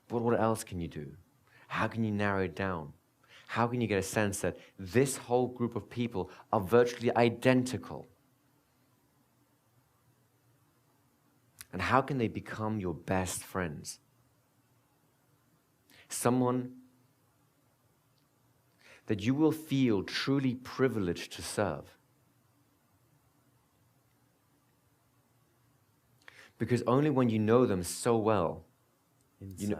But what else can you do? How can you narrow it down? How can you get a sense that this whole group of people are virtually identical? And how can they become your best friends? Someone that you will feel truly privileged to serve. Because only when you know them so well, you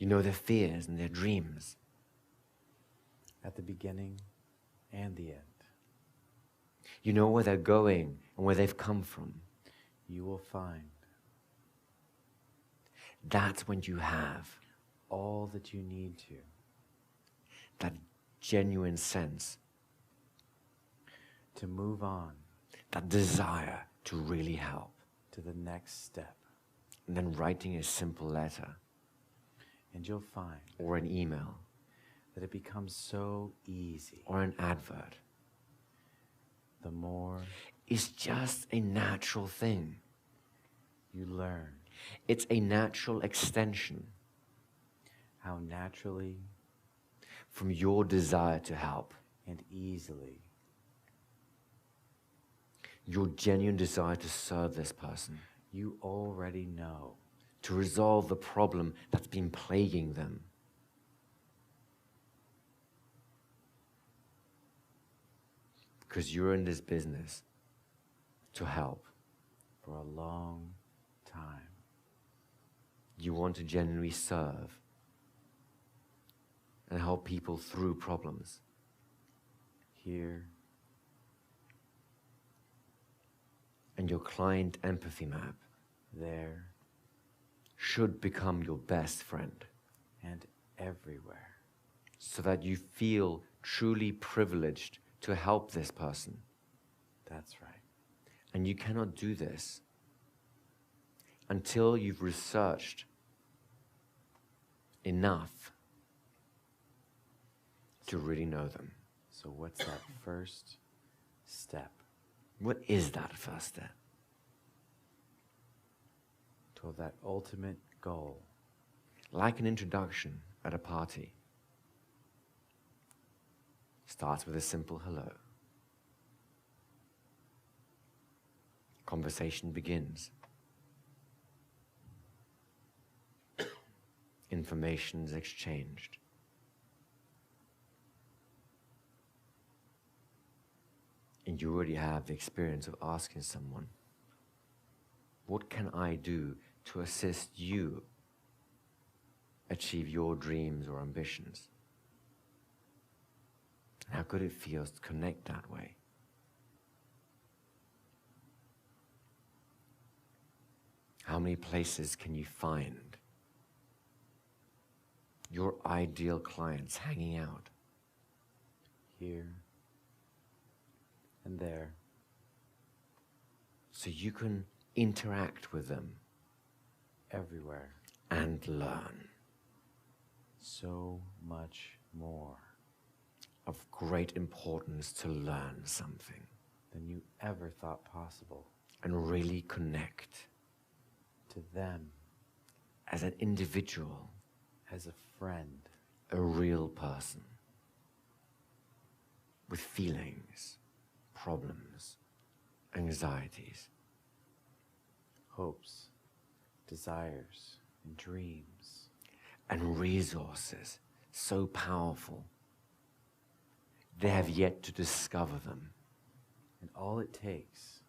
know their fears and their dreams. At the beginning and the end. You know where they're going and where they've come from. You will find that's when you have all that you need to. That genuine sense. To move on. That desire to really help. To the next step. And then writing a simple letter. And you'll find. Or an email. That it becomes so easy. Or an advert. The more. It's just a natural thing. You learn. It's a natural extension. How naturally. From your desire to help. And easily. Your genuine desire to serve this person. You already know. To resolve the problem that's been plaguing them. because you're in this business to help. For a long time. You want to genuinely serve and help people through problems. Here. And your client empathy map There. should become your best friend, And everywhere. so that you feel truly privileged to help this person. That's right. And you cannot do this until you've researched enough to really know them. So what's that first step What is that first step? toward that ultimate goal? Like an introduction at a party. Starts with a simple hello. Conversation begins. Information is exchanged. And you already have the experience of asking someone, what can I do to assist you achieve your dreams or ambitions? How good it feels to connect that way. How many places can you find your ideal clients hanging out? Here. And there. So you can interact with them Everywhere. and learn So much more of great importance to learn something than you ever thought possible. and really connect To them as an individual, as a friend. a real person with feelings, problems, anxieties. Hopes, desires, and dreams. And resources so powerful. They have yet to discover them. And all it takes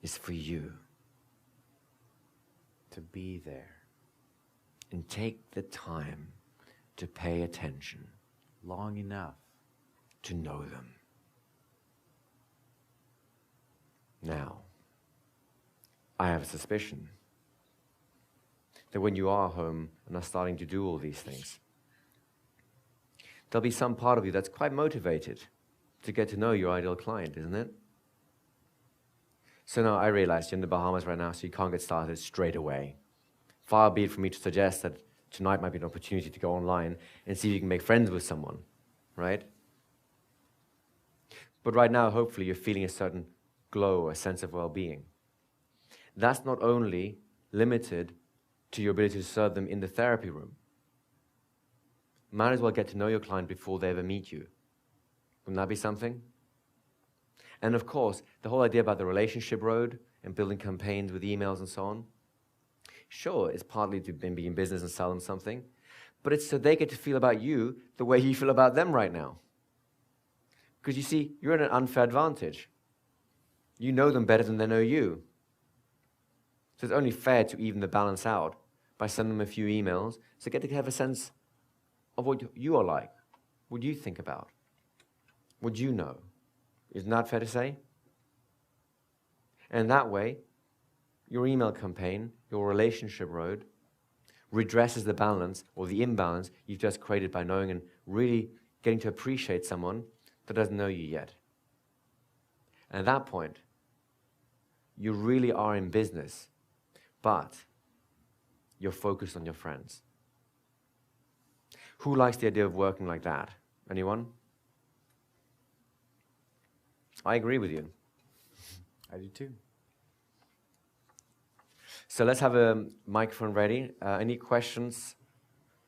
Is for you to be there and take the time to pay attention, long enough to know them. Now, I have a suspicion that when you are home and are starting to do all these things, there'll be some part of you that's quite motivated to get to know your ideal client, isn't it? So now I realize you're in the Bahamas right now, so you can't get started straight away. Far be it from me to suggest that tonight might be an opportunity to go online and see if you can make friends with someone, right? But right now, hopefully, you're feeling a certain glow, a sense of well-being. That's not only limited to your ability to serve them in the therapy room. Might as well get to know your client before they ever meet you. Wouldn't that be something? And of course, the whole idea about the relationship road and building campaigns with emails and so on, sure, it's partly to be in business and sell them something, but it's so they get to feel about you the way you feel about them right now. Because you see, you're at an unfair advantage. You know them better than they know you. So it's only fair to even the balance out by sending them a few emails so get to have a sense of what you are like, what you think about, what you know. Isn't that fair to say? And that way, your email campaign, your relationship road, redresses the balance or the imbalance you've just created by knowing and really getting to appreciate someone that doesn't know you yet. And at that point, you really are in business, but you're focused on your friends. Who likes the idea of working like that? Anyone? I agree with you. I do too. So let's have a microphone ready. Any questions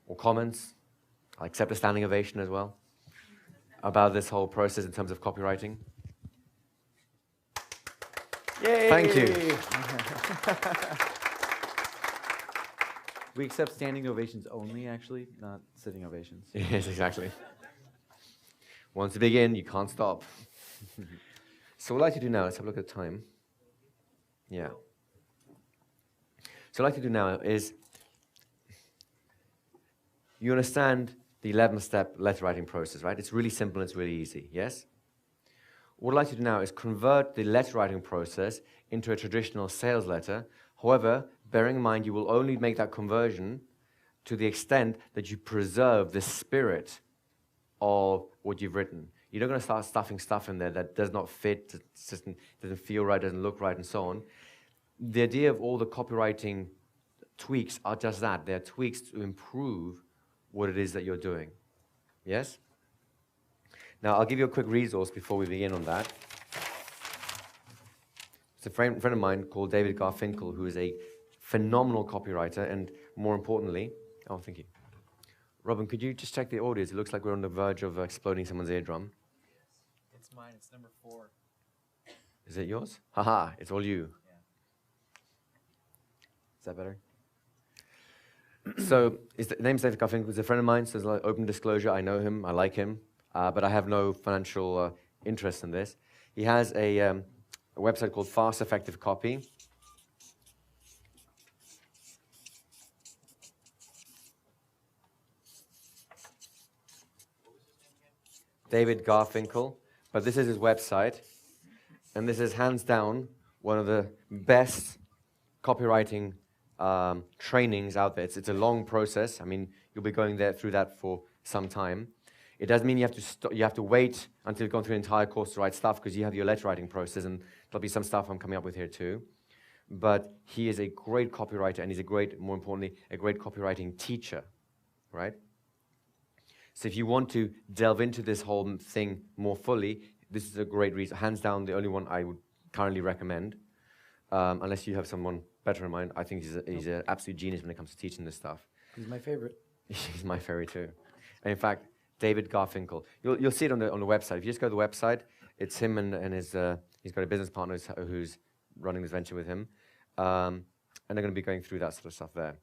or comments? I'll accept a standing ovation as well about this whole process in terms of copywriting. Yay! Thank you. We accept standing ovations only, actually, not sitting ovations. Yes, exactly. Once you begin, you can't stop. So what I'd like to do now, let's have a look at the time. Yeah. So what I'd like to do now is, you understand the 11-step letter writing process, right? It's really simple, it's really easy, yes? What I'd like to do now is convert the letter writing process into a traditional sales letter. However, bearing in mind you will only make that conversion to the extent that you preserve the spirit of what you've written. You're not going to start stuffing stuff in there that does not fit, doesn't feel right, doesn't look right, and so on. The idea of all the copywriting tweaks are just that. They're tweaks to improve what it is that you're doing. Yes? Now, I'll give you a quick resource before we begin on that. It's a friend of mine called David Garfinkel, who is a phenomenal copywriter, and more importantly, oh, thank you. Robin, could you just check the audience? It looks like we're on the verge of exploding someone's eardrum. Yes. It's mine. It's number 4. Is it yours? Haha, it's all you. Yeah. Is that better? So, his name's David Garfinkel. He's a friend of mine, so there's like open disclosure. I know him, I like him, but I have no financial interest in this. He has a website called Fast Effective Copy. David Garfinkel, but this is his website, and this is hands down one of the best copywriting trainings out there. It's a long process. I mean, you'll be going through that for some time. It doesn't mean you have to wait until you've gone through an entire course to write stuff, because you have your letter writing process, and there'll be some stuff I'm coming up with here too. But he is a great copywriter, and he's more importantly, a great copywriting teacher, right? So if you want to delve into this whole thing more fully, this is a great reason. Hands down, the only one I would currently recommend, unless you have someone better in mind. I think he's an absolute genius when it comes to teaching this stuff. He's my favorite. He's my favorite too. And in fact, David Garfinkel. You'll see it on the website. If you just go to the website, it's him and his he's got a business partner who's running this venture with him, and they're going to be going through that sort of stuff there.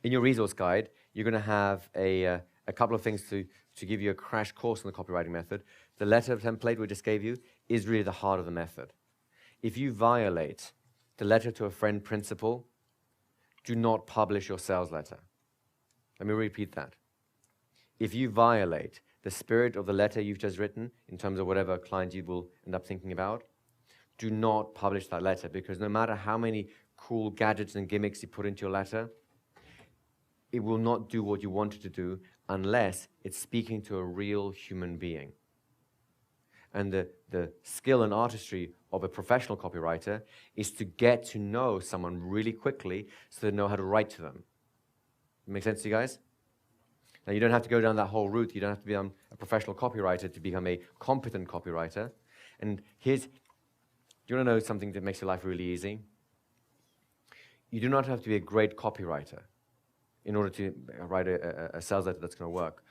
In your resource guide, you're going to have a couple of things to give you a crash course on the copywriting method. The letter template we just gave you is really the heart of the method. If you violate the letter to a friend principle, do not publish your sales letter. Let me repeat that. If you violate the spirit of the letter you've just written, in terms of whatever client you will end up thinking about, do not publish that letter, because no matter how many cool gadgets and gimmicks you put into your letter, it will not do what you want it to do unless it's speaking to a real human being. And the skill and artistry of a professional copywriter is to get to know someone really quickly so they know how to write to them. Make sense to you guys? Now, you don't have to go down that whole route. You don't have to become a professional copywriter to become a competent copywriter. And do you want to know something that makes your life really easy? You do not have to be a great copywriter in order to write a sales letter that's going to work.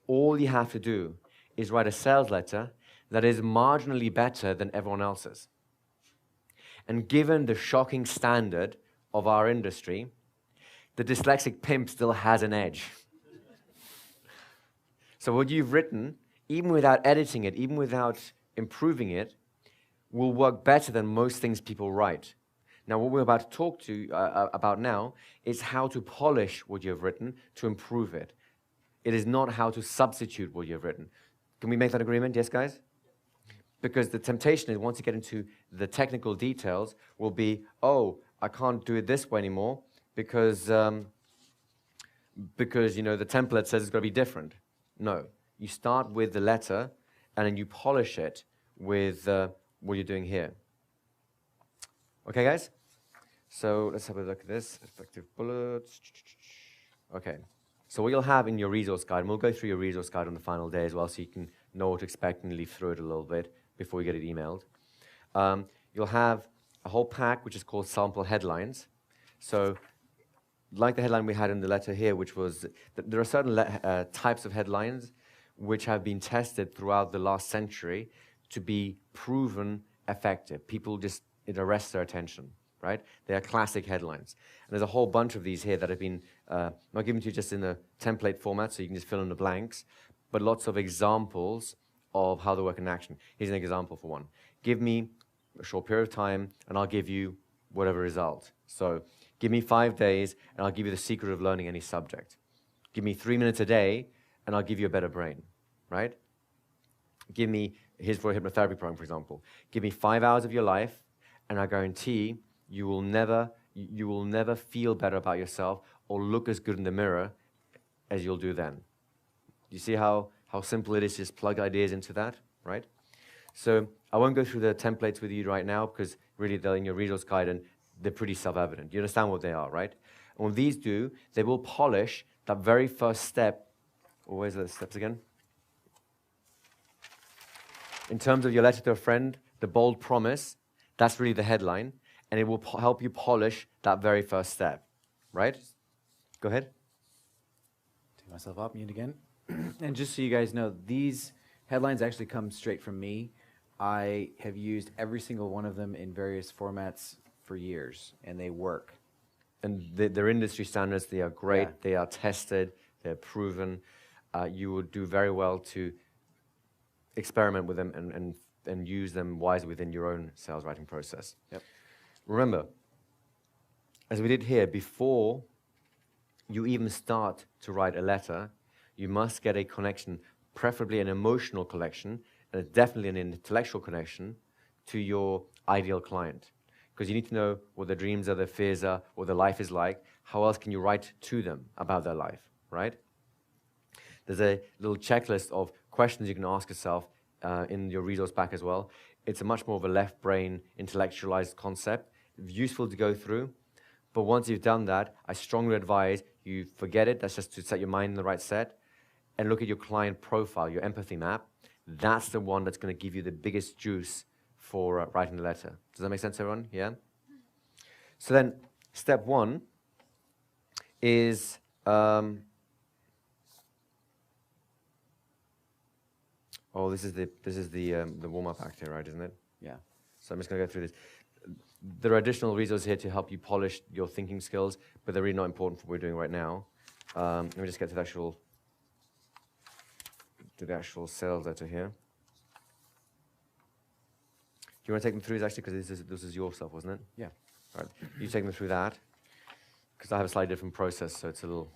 All you have to do is write a sales letter that is marginally better than everyone else's. And given the shocking standard of our industry, the dyslexic pimp still has an edge. So what you've written, even without editing it, even without improving it, will work better than most things people write. Now, what we're about to talk about now is how to polish what you've written to improve it. It is not how to substitute what you've written. Can we make that agreement? Yes, guys? Because the temptation is, once you get into the technical details, will be, oh, I can't do it this way anymore because the template says it's got to be different. No, you start with the letter, and then you polish it with what you're doing here. Okay, guys? So let's have a look at this. Effective bullets. Okay. So what you'll have in your resource guide, and we'll go through your resource guide on the final day as well, so you can know what to expect and leaf through it a little bit before you get it emailed. You'll have a whole pack which is called sample headlines. So like the headline we had in the letter here, which was that there are certain types of headlines which have been tested throughout the last century to be proven effective. It arrests their attention, right? They are classic headlines. And there's a whole bunch of these here that have been not given to you just in a template format, so you can just fill in the blanks, but lots of examples of how they work in action. Here's an example for one. Give me a short period of time, and I'll give you whatever result. So give me 5 days, and I'll give you the secret of learning any subject. Give me 3 minutes a day, and I'll give you a better brain, right? Give me, here's for a hypnotherapy program, for example. Give me 5 hours of your life, and I guarantee you will never feel better about yourself or look as good in the mirror as you'll do then. You see how simple it is to just plug ideas into that, right? So I won't go through the templates with you right now because really they're in your resource guide and they're pretty self-evident. You understand what they are, right? And what these do, they will polish that very first step. Oh, where's the steps again? In terms of your letter to a friend, the bold promise, that's really the headline, and it will help you polish that very first step, right? Go ahead. Take myself off mute again. And just so you guys know, these headlines actually come straight from me. I have used every single one of them in various formats for years, and they work. And they're industry standards. They are great. Yeah. They are tested. They're proven. You would do very well to experiment with them and use them wisely within your own sales writing process. Yep. Remember, as we did here, before you even start to write a letter, you must get a connection, preferably an emotional connection, and definitely an intellectual connection to your ideal client. Because you need to know what their dreams are, their fears are, what their life is like. How else can you write to them about their life, right? There's a little checklist of questions you can ask yourself in your resource pack as well. It's a much more of a left brain intellectualized concept, useful to go through. But once you've done that, I strongly advise you forget it. That's just to set your mind in the right set and look at your client profile, your empathy map. That's the one that's going to give you the biggest juice for writing the letter. Does that make sense, everyone? Yeah? So then, step one is oh, this is the warm-up act here, right? Isn't it? Yeah. So I'm just going to go through this. There are additional resources here to help you polish your thinking skills, but they're really not important for what we're doing right now. Let me just get to the actual sales letter here. Do you want to take them through this actually? Because this is your stuff, wasn't it? Yeah. All right. You take them through that. Because I have a slightly different process, so it's a little...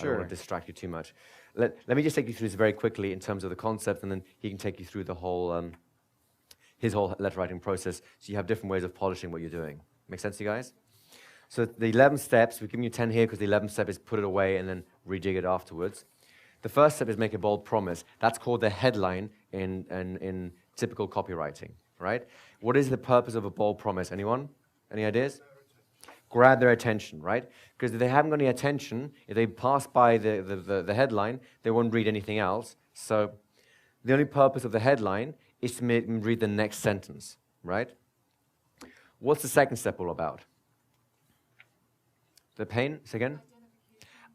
I don't want to distract you too much. Let me just take you through this very quickly in terms of the concept, and then he can take you through the whole... his whole letter writing process, so you have different ways of polishing what you're doing. Make sense to you guys? So the 11 steps, we're giving you 10 here because the 11th step is put it away and then rejig it afterwards. The first step is make a bold promise. That's called the headline in typical copywriting, right? What is the purpose of a bold promise? Anyone? Any ideas? Grab their attention, right? Because if they haven't got any attention, if they pass by the headline, they won't read anything else. So the only purpose of the headline is to make them read the next sentence, right? What's the second step all about? The pain, say again?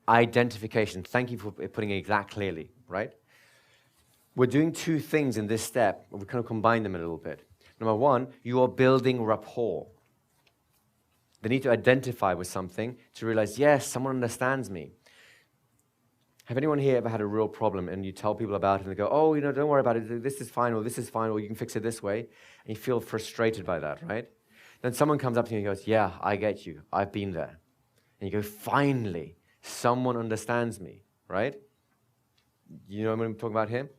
Identification. Thank you for putting it that clearly, right? We're doing two things in this step, and we kind of combine them a little bit. Number one, you are building rapport. They need to identify with something to realize, yes, someone understands me. Have anyone here ever had a real problem and you tell people about it and they go, oh, you know, don't worry about it, this is fine, or this is fine, or you can fix it this way, and you feel frustrated by that, right? Then someone comes up to you and goes, yeah, I get you, I've been there. And you go, finally, someone understands me, right? You know what I'm talking about here?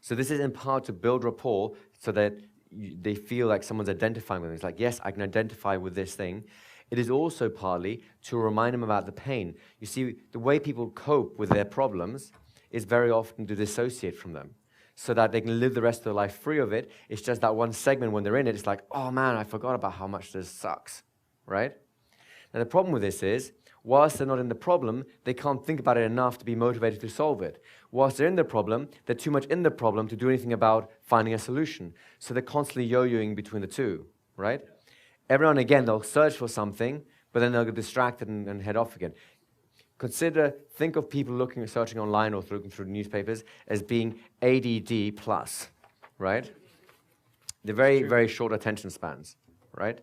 So this is in part to build rapport so that they feel like someone's identifying with them. It's like, yes, I can identify with this thing. It is also partly to remind them about the pain. You see, the way people cope with their problems is very often to dissociate from them so that they can live the rest of their life free of it. It's just that one segment when they're in it, it's like, oh man, I forgot about how much this sucks, right? And the problem with this is, whilst they're not in the problem, they can't think about it enough to be motivated to solve it. Whilst they're in the problem, they're too much in the problem to do anything about finding a solution. So they're constantly yo-yoing between the two, right? Every now and again, they'll search for something, but then they'll get distracted and head off again. Think of people searching online or looking through newspapers as being ADD plus, right? They're very, very short attention spans, right?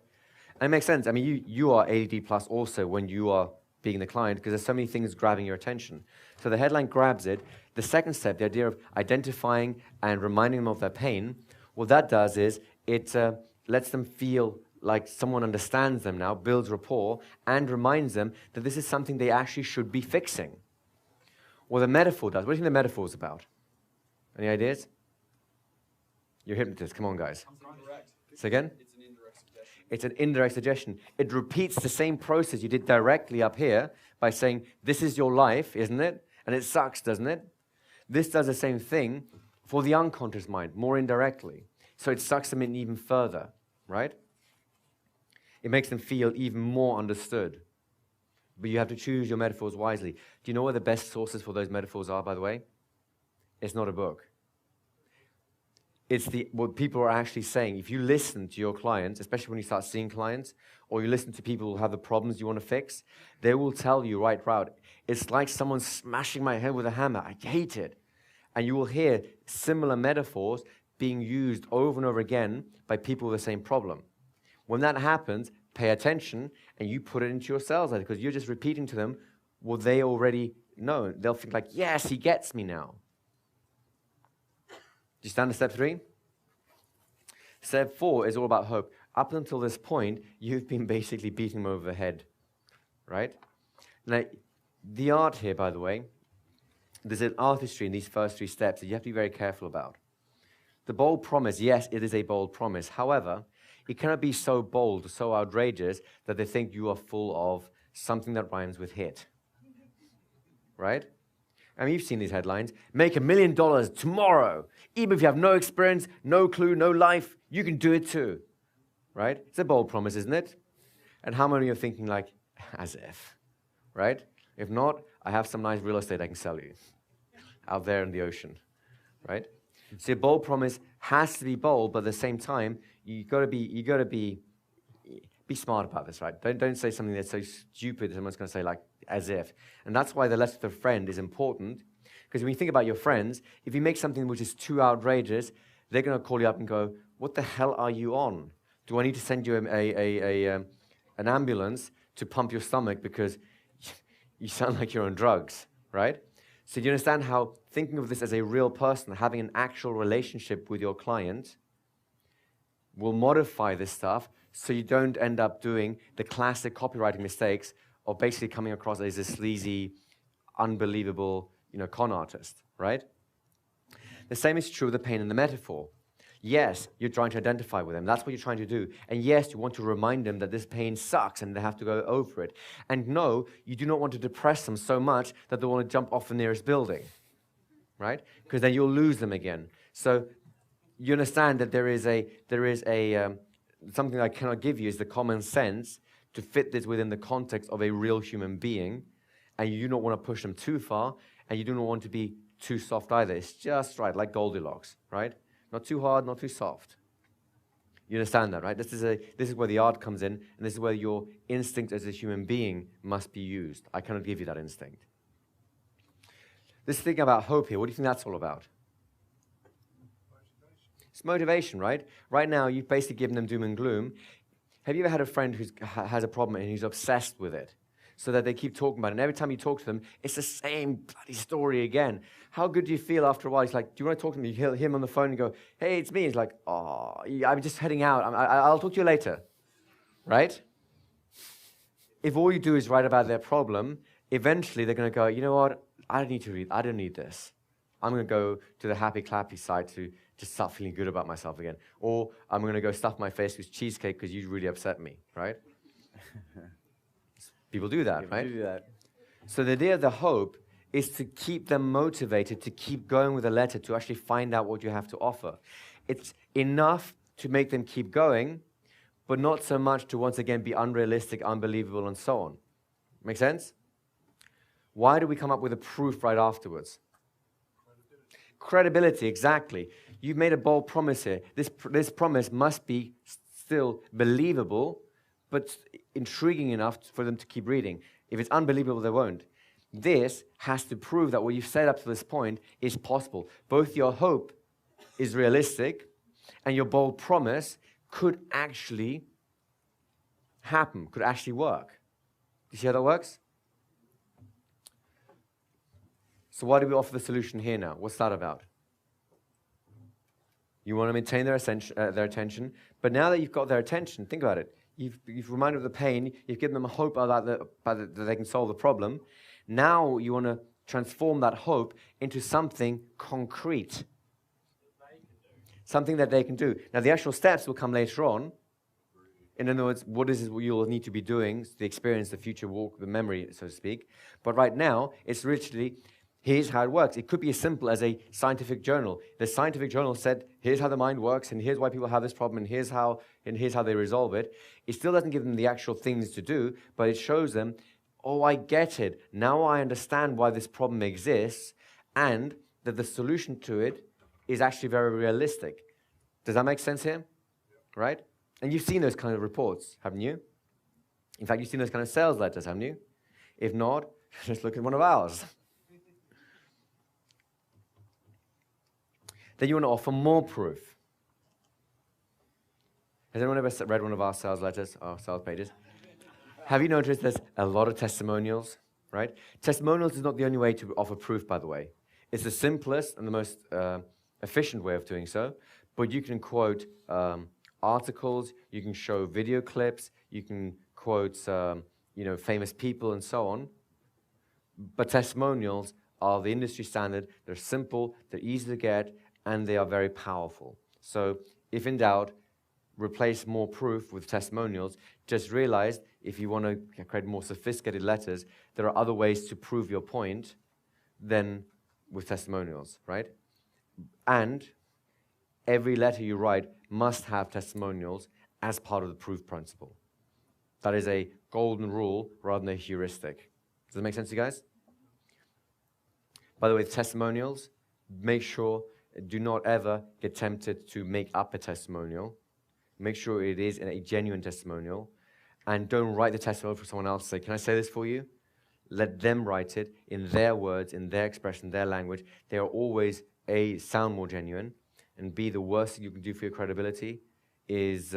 And it makes sense. I mean, you are ADD plus also when you are being the client, because there's so many things grabbing your attention. So the headline grabs it. The second step, the idea of identifying and reminding them of their pain, what that does is it lets them feel like someone understands them now, builds rapport, and reminds them that this is something they actually should be fixing. What the metaphor does, what do you think the metaphor is about? Any ideas? You're hypnotists, come on guys. Say again? It's an indirect suggestion. It's an indirect suggestion. It repeats the same process you did directly up here by saying, this is your life, isn't it? And it sucks, doesn't it? This does the same thing for the unconscious mind, more indirectly. So it sucks them in even further, right? It makes them feel even more understood. But you have to choose your metaphors wisely. Do you know where the best sources for those metaphors are, by the way? It's not a book. It's what people are actually saying. If you listen to your clients, especially when you start seeing clients, or you listen to people who have the problems you want to fix, they will tell you right out. It's like someone smashing my head with a hammer. I hate it. And you will hear similar metaphors being used over and over again by people with the same problem. When that happens, pay attention and you put it into yourselves because you're just repeating to them what they already know. They'll think like, yes, he gets me now. Do you stand to step 3? Step 4 is all about hope. Up until this point, you've been basically beating them over the head, right? Now, the art here, by the way, there's an artistry in these first 3 steps that you have to be very careful about. The bold promise, yes, it is a bold promise. However, it cannot be so bold, so outrageous, that they think you are full of something that rhymes with hit, right? I mean, you've seen these headlines. Make $1 million tomorrow. Even if you have no experience, no clue, no life, you can do it too, right? It's a bold promise, isn't it? And how many are thinking like, as if, right? If not, I have some nice real estate I can sell you out there in the ocean, right? So a bold promise has to be bold, but at the same time, you gotta be smart about this, right? Don't say something that's so stupid that someone's gonna say like, as if. And that's why the letter to a friend is important, because when you think about your friends, if you make something which is too outrageous, they're gonna call you up and go, what the hell are you on? Do I need to send you an ambulance to pump your stomach because you sound like you're on drugs, right? So do you understand how thinking of this as a real person, having an actual relationship with your client, will modify this stuff so you don't end up doing the classic copywriting mistakes of basically coming across as a sleazy, unbelievable, con artist, right? The same is true of the pain in the metaphor. Yes, you're trying to identify with them. That's what you're trying to do. And yes, you want to remind them that this pain sucks and they have to go over it. And no, you do not want to depress them so much that they want to jump off the nearest building, right? Because then you'll lose them again. So you understand that there is something I cannot give you is the common sense to fit this within the context of a real human being, and you do not want to push them too far, and you do not want to be too soft either. It's just right, like Goldilocks, right? Not too hard, not too soft. You understand that, right? This is where the art comes in, and this is where your instinct as a human being must be used. I cannot give you that instinct. This thing about hope here, what do you think that's all about? It's motivation, right? Right now, you've basically given them doom and gloom. Have you ever had a friend who has a problem and who's obsessed with it so that they keep talking about it? And every time you talk to them, it's the same bloody story again. How good do you feel after a while? He's like, do you want to talk to me? You hear him on the phone and go, hey, it's me. He's like, oh, I'm just heading out. I'll talk to you later, right? If all you do is write about their problem, eventually they're going to go, you know what? I don't need to read. I don't need this. I'm going to go to the happy clappy side to just start feeling good about myself again. Or I'm going to go stuff my face with cheesecake because you really upset me, right? People do that, right? Do that. So the idea of the hope is to keep them motivated, to keep going with the letter, to actually find out what you have to offer. It's enough to make them keep going, but not so much to once again be unrealistic, unbelievable, and so on. Make sense? Why do we come up with a proof right afterwards? Credibility, exactly. You've made a bold promise here. This promise must be still believable, but intriguing enough for them to keep reading. If it's unbelievable, they won't. This has to prove that what you've said up to this point is possible. Both your hope is realistic and your bold promise could actually happen, could actually work. You see how that works? So why do we offer the solution here now? What's that about? You want to maintain their attention, but now that you've got their attention, think about it. You've reminded them of the pain, you've given them a hope that they can solve the problem. Now you want to transform that hope into something concrete. Something that they can do. Now the actual steps will come later on. In other words, what is it you'll need to be doing, the experience, the future walk, the memory, so to speak. But right now, it's literally, here's how it works. It could be as simple as a scientific journal. The scientific journal said, here's how the mind works, and here's why people have this problem, and here's how they resolve it. It still doesn't give them the actual things to do, but it shows them, oh, I get it. Now I understand why this problem exists, and that the solution to it is actually very realistic. Does that make sense here? Right? And you've seen those kind of reports, haven't you? In fact, you've seen those kind of sales letters, haven't you? If not, just look at one of ours. Then you want to offer more proof. Has anyone ever read one of our sales letters, our sales pages? Have you noticed there's a lot of testimonials, right? Testimonials is not the only way to offer proof, by the way. It's the simplest and the most efficient way of doing so, but you can quote articles, you can show video clips, you can quote famous people and so on. But testimonials are the industry standard. They're simple, they're easy to get, and they are very powerful. So if in doubt, replace more proof with testimonials. Just realize if you want to create more sophisticated letters, there are other ways to prove your point than with testimonials, right? And every letter you write must have testimonials as part of the proof principle. That is a golden rule rather than a heuristic. Does that make sense to you guys? By the way, testimonials, make sure, do not ever get tempted to make up a testimonial. Make sure it is a genuine testimonial. And don't write the testimonial for someone else. Say, can I say this for you? Let them write it in their words, in their expression, their language. They are always, A, sound more genuine, and B, the worst thing you can do for your credibility is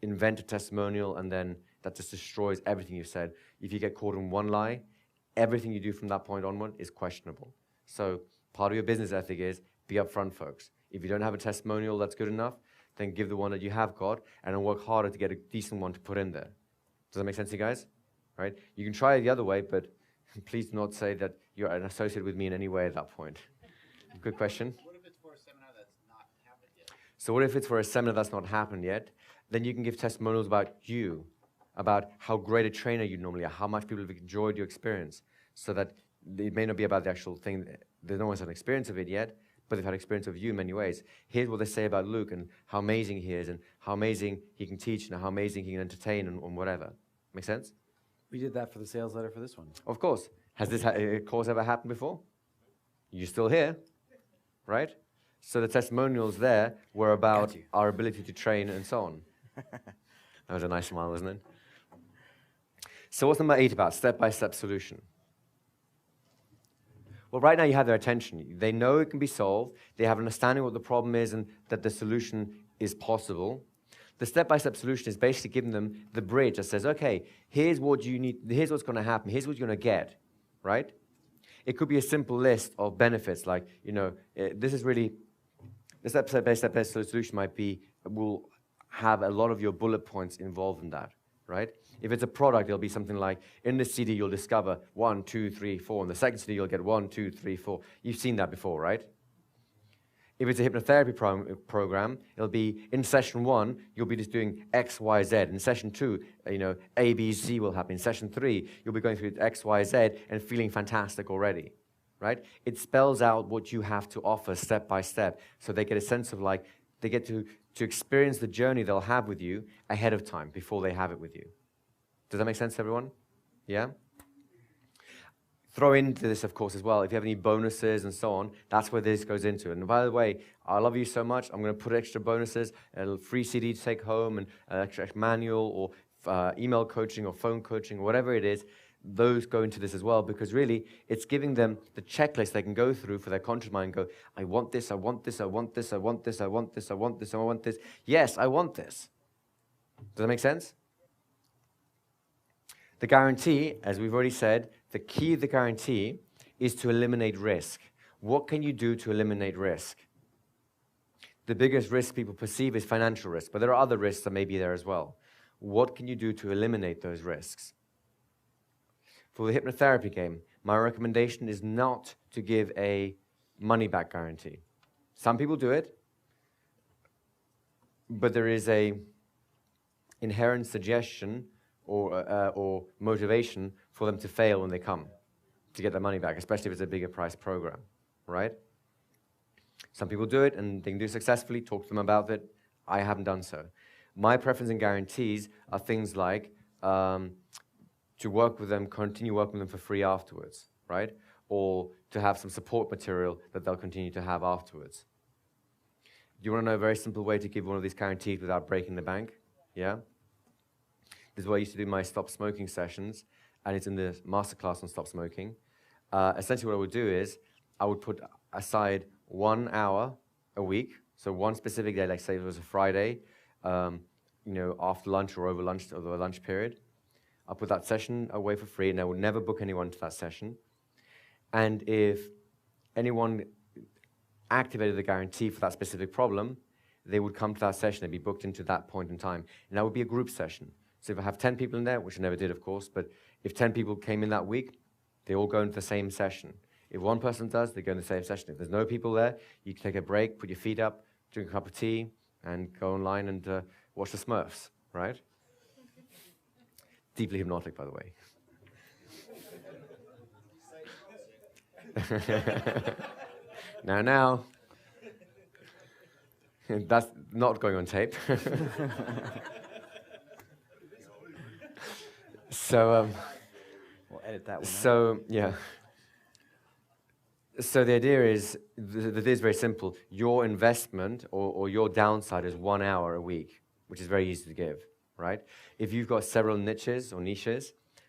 invent a testimonial, and then that just destroys everything you've said. If you get caught in one lie, everything you do from that point onward is questionable. So part of your business ethic is be upfront, folks. If you don't have a testimonial that's good enough, then give the one that you have got, and then work harder to get a decent one to put in there. Does that make sense to you guys? Right? You can try it the other way, but please do not say that you're associated with me in any way at that point. Good question. What if it's for a seminar that's not happened yet? So what if it's for a seminar that's not happened yet? Then you can give testimonials about you, about how great a trainer you normally are, how much people have enjoyed your experience, so that it may not be about the actual thing. No one's had an experience of it yet, but they've had experience of you in many ways. Here's what they say about Luke and how amazing he is and how amazing he can teach and how amazing he can entertain and whatever. Make sense? We did that for the sales letter for this one. Of course. Has this course ever happened before? You're still here, right? So the testimonials there were about our ability to train and so on. That was a nice smile, wasn't it? So what's number 8 about? Step-by-step solution. Well, right now you have their attention. They know it can be solved. They have an understanding what the problem is and that the solution is possible. The step-by-step solution is basically giving them the bridge that says, okay, here's what you need, here's what's going to happen, here's what you're going to get, right? It could be a simple list of benefits, like, this is really, the step-by-step solution will have a lot of your bullet points involved in that, right? If it's a product, it'll be something like, in this CD, you'll discover 1, 2, 3, 4. In the second CD, you'll get 1, 2, 3, 4. You've seen that before, right? If it's a hypnotherapy program, it'll be, in session 1, you'll be just doing X, Y, Z. In session 2, A, B, Z will happen. In session 3, you'll be going through X, Y, Z and feeling fantastic already, right? It spells out what you have to offer step by step, so they get a sense of they get to experience the journey they'll have with you ahead of time, before they have it with you. Does that make sense to everyone? Yeah? Throw into this, of course, as well. If you have any bonuses and so on, that's where this goes into. And by the way, I love you so much. I'm going to put extra bonuses, a free CD to take home, and an extra manual, or email coaching, or phone coaching, or whatever it is. Those go into this as well, because really, it's giving them the checklist they can go through for their conscious mind and go, I want this, I want this, I want this, I want this, I want this, I want this, I want this. Yes, I want this. Does that make sense? The guarantee, as we've already said, the key of the guarantee is to eliminate risk. What can you do to eliminate risk? The biggest risk people perceive is financial risk, but there are other risks that may be there as well. What can you do to eliminate those risks? For the hypnotherapy game, my recommendation is not to give a money-back guarantee. Some people do it, but there is a inherent suggestion or motivation for them to fail when they come, to get their money back, especially if it's a bigger price program, right? Some people do it and they can do it successfully, talk to them about it. I haven't done so. My preference and guarantees are things like to work with them, continue working with them for free afterwards, right? Or to have some support material that they'll continue to have afterwards. Do you want to know a very simple way to give one of these guarantees without breaking the bank? Yeah? This is what I used to do in my stop smoking sessions, and it's in the masterclass on stop smoking. Essentially what I would do is I would put aside 1 hour a week, so one specific day, like say it was a Friday, after lunch or over lunch, or the lunch period. I'll put that session away for free, and I would never book anyone to that session. And if anyone activated the guarantee for that specific problem, they would come to that session, they'd be booked into that point in time. And that would be a group session. So if I have 10 people in there, which I never did, of course, but if 10 people came in that week, they all go into the same session. If one person does, they go in the same session. If there's no people there, you can take a break, put your feet up, drink a cup of tea, and go online and watch the Smurfs, right? Deeply hypnotic, by the way. Now. That's not going on tape. So, We'll edit that one out. so yeah. So the idea is, the idea is very simple. Your investment or your downside is 1 hour a week, which is very easy to give, right? If you've got several niches,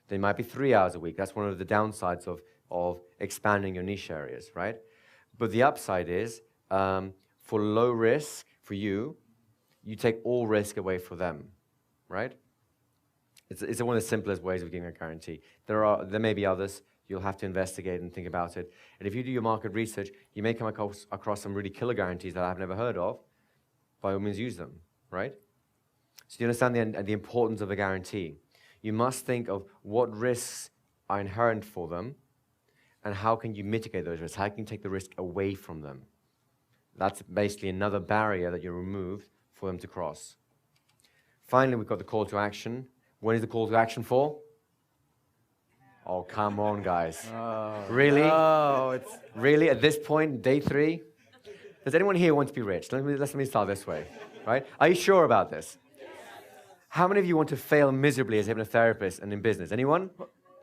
they might be 3 hours a week. That's one of the downsides of expanding your niche areas, right? But the upside is, for low risk, for you take all risk away from them, right? It's one of the simplest ways of giving a guarantee. There may be others. You'll have to investigate and think about it. And if you do your market research, you may come across some really killer guarantees that I've never heard of. By all means, use them, right? So you understand the importance of a guarantee. You must think of what risks are inherent for them and how can you mitigate those risks? How can you take the risk away from them? That's basically another barrier that you remove for them to cross. Finally, we've got the call to action. When is the call to action for? Oh, come on, guys. Oh, Really? No, it's Really? At this point, day 3? Does anyone here want to be rich? Let me start this way, right? Are you sure about this? How many of you want to fail miserably as a hypnotherapist and in business? Anyone?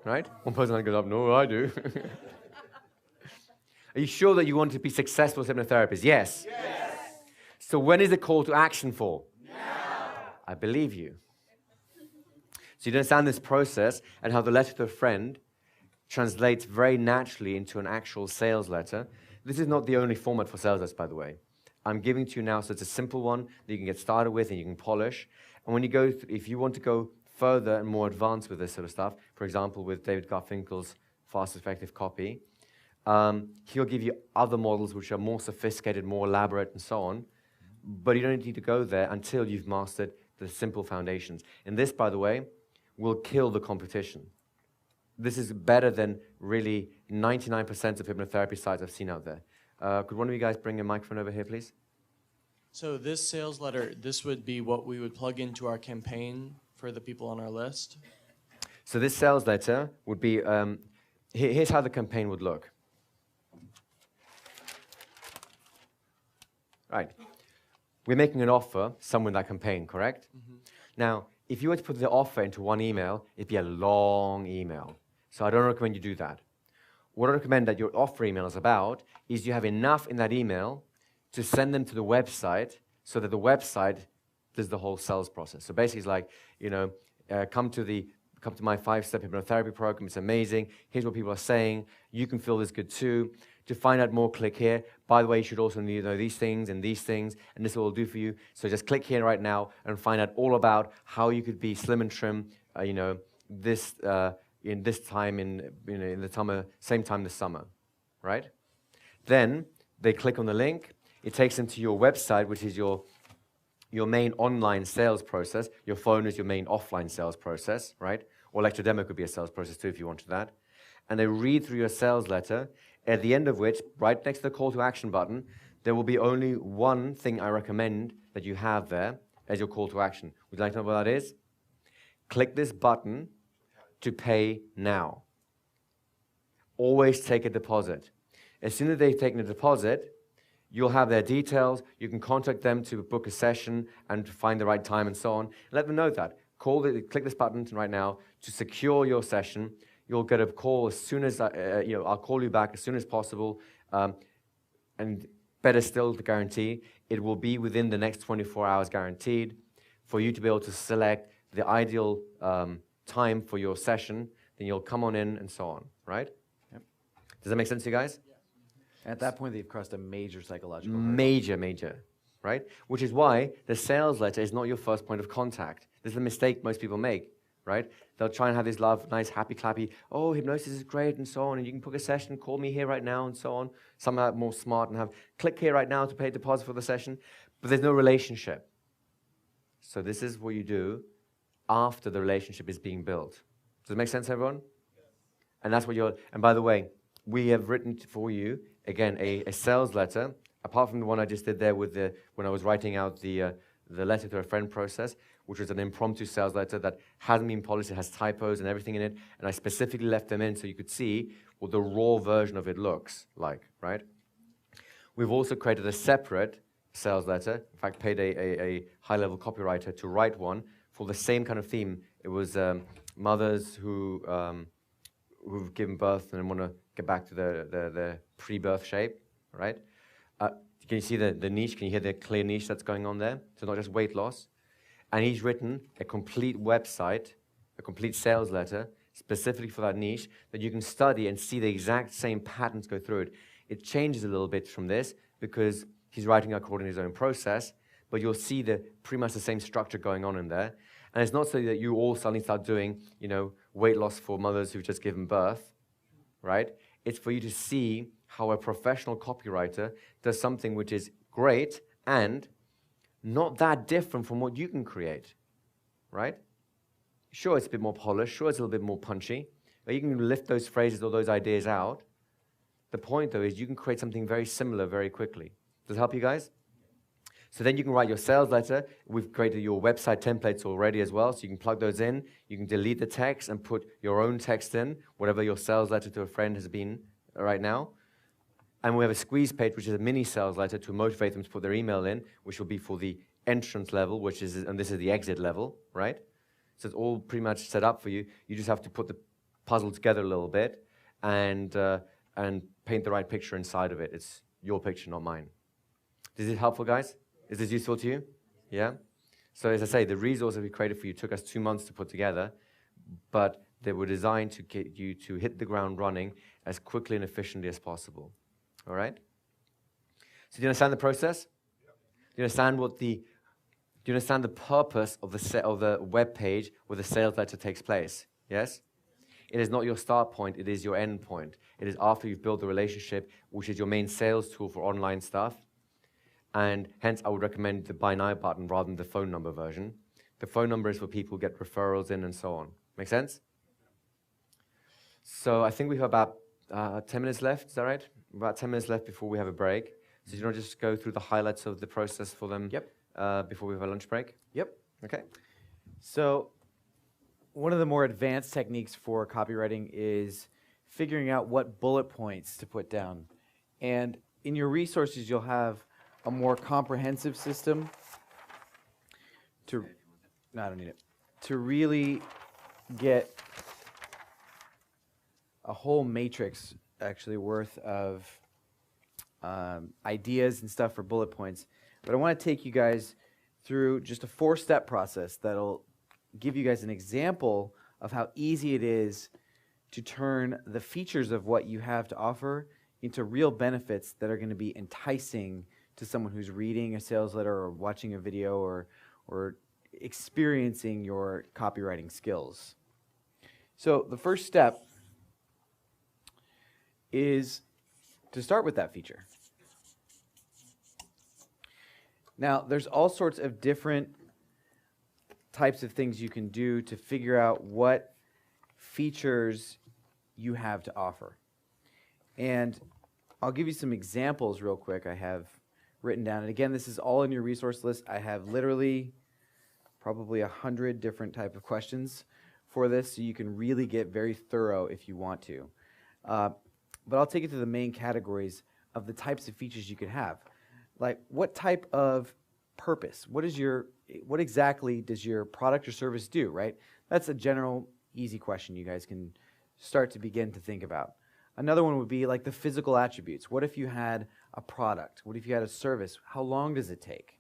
Right? One person goes up, no, I do. Are you sure that you want to be successful as a hypnotherapist? Yes. Yes. So when is the call to action for? Now. I believe you. So you understand this process and how the letter to a friend translates very naturally into an actual sales letter. This is not the only format for sales letters, by the way. I'm giving to you now, so it's a simple one that you can get started with and you can polish. And when you go, if you want to go further and more advanced with this sort of stuff, for example, with David Garfinkel's Fast Effective Copy, he'll give you other models which are more sophisticated, more elaborate, and so on. But you don't need to go there until you've mastered the simple foundations. And this, by the way, will kill the competition. This is better than really 99% of hypnotherapy sites I've seen out there. Could one of you guys bring a microphone over here, please? So this sales letter, this would be what we would plug into our campaign for the people on our list? So this sales letter would be, here's how the campaign would look. Right. We're making an offer somewhere in that campaign, correct? Mm-hmm. Now, if you were to put the offer into one email, it'd be a long email. So I don't recommend you do that. What I recommend that your offer email is about is you have enough in that email to send them to the website so that the website does the whole sales process. So basically it's like, come to my 5-step hypnotherapy program. It's amazing. Here's what people are saying. You can feel this good too. To find out more, click here. By the way, you should also know these things, and this will do for you. So just click here right now and find out all about how you could be slim and trim, in this time in the summer, same time this summer, right? Then they click on the link. It takes them to your website, which is your main online sales process. Your phone is your main offline sales process, right? Or Lecture Demo could be a sales process too if you wanted that. And they read through your sales letter, at the end of which, right next to the call to action button, there will be only one thing I recommend that you have there as your call to action. Would you like to know what that is? Click this button to pay now. Always take a deposit. As soon as they've taken a deposit, you'll have their details. You can contact them to book a session and to find the right time and so on. Let them know that. Click this button right now to secure your session. You'll get a call as soon as I'll call you back as soon as possible. And better still, the guarantee, it will be within the next 24 hours guaranteed for you to be able to select the ideal time for your session. Then you'll come on in and so on, right? Yep. Does that make sense to you guys? At that point, they've crossed a major psychological hurdle. Major, right? Which is why the sales letter is not your first point of contact. This is the mistake most people make, right? They'll try and have this nice, happy, clappy, oh, hypnosis is great and so on, and you can book a session, call me here right now and so on. Some are more smart and have, click here right now to pay a deposit for the session, but there's no relationship. So this is what you do after the relationship is being built. Does it make sense, everyone? And that's what and by the way, we have written for you, again, a sales letter, apart from the one I just did there with when I was writing out the letter to a friend process, which was an impromptu sales letter that hasn't been polished, it has typos and everything in it, and I specifically left them in so you could see what the raw version of it looks like, right? We've also created a separate sales letter, in fact, paid a high-level copywriter to write one for the same kind of theme. It was mothers who've given birth and want to get back to their pre-birth shape, right? Can you see the niche? Can you hear the clear niche that's going on there? So not just weight loss. And he's written a complete website, a complete sales letter, specifically for that niche, that you can study and see the exact same patterns go through it. It changes a little bit from this because he's writing according to his own process, but you'll see pretty much the same structure going on in there. And it's not so that you all suddenly start doing, weight loss for mothers who've just given birth, right? It's for you to see how a professional copywriter does something which is great and not that different from what you can create, right? Sure, it's a bit more polished. Sure, it's a little bit more punchy. But you can lift those phrases or those ideas out. The point, though, is you can create something very similar very quickly. Does it help you guys? So then you can write your sales letter. We've created your website templates already as well, so you can plug those in. You can delete the text and put your own text in, whatever your sales letter to a friend has been right now. And we have a squeeze page, which is a mini sales letter to motivate them to put their email in, which will be for the entrance level, and this is the exit level, right? So it's all pretty much set up for you. You just have to put the puzzle together a little bit and paint the right picture inside of it. It's your picture, not mine. Is it helpful, guys? Is this useful to you? Yeah? So as I say, the resources we created for you took us 2 months to put together, but they were designed to get you to hit the ground running as quickly and efficiently as possible. All right? So do you understand the process? Do you understand do you understand the purpose of the web page where the sales letter takes place? Yes? It is not your start point, it is your end point. It is after you've built the relationship, which is your main sales tool for online stuff. And hence, I would recommend the buy now button rather than the phone number version. The phone number is for people who get referrals in and so on. Make sense? So I think we have about 10 minutes left, is that right? About 10 minutes left before we have a break. So do you want to just go through the highlights of the process for them? Yep. Before we have a lunch break? Yep. Okay. So one of the more advanced techniques for copywriting is figuring out what bullet points to put down. And in your resources, you'll have a more comprehensive system to, no, I don't need it, to really get a whole matrix actually worth of ideas and stuff for bullet points. But I want to take you guys through just a 4-step process that'll give you guys an example of how easy it is to turn the features of what you have to offer into real benefits that are going to be enticing to someone who's reading a sales letter or watching a video or experiencing your copywriting skills. So the first step is to start with that feature. Now, there's all sorts of different types of things you can do to figure out what features you have to offer. And I'll give you some examples real quick I have written down. And again, this is all in your resource list. I have literally probably 100 different type of questions for this, so you can really get very thorough if you want to. But I'll take you to the main categories of the types of features you could have. Like, what type of purpose? What exactly does your product or service do, right? That's a general, easy question you guys can start to begin to think about. Another one would be like the physical attributes. What if you had a product? What if you had a service? How long does it take?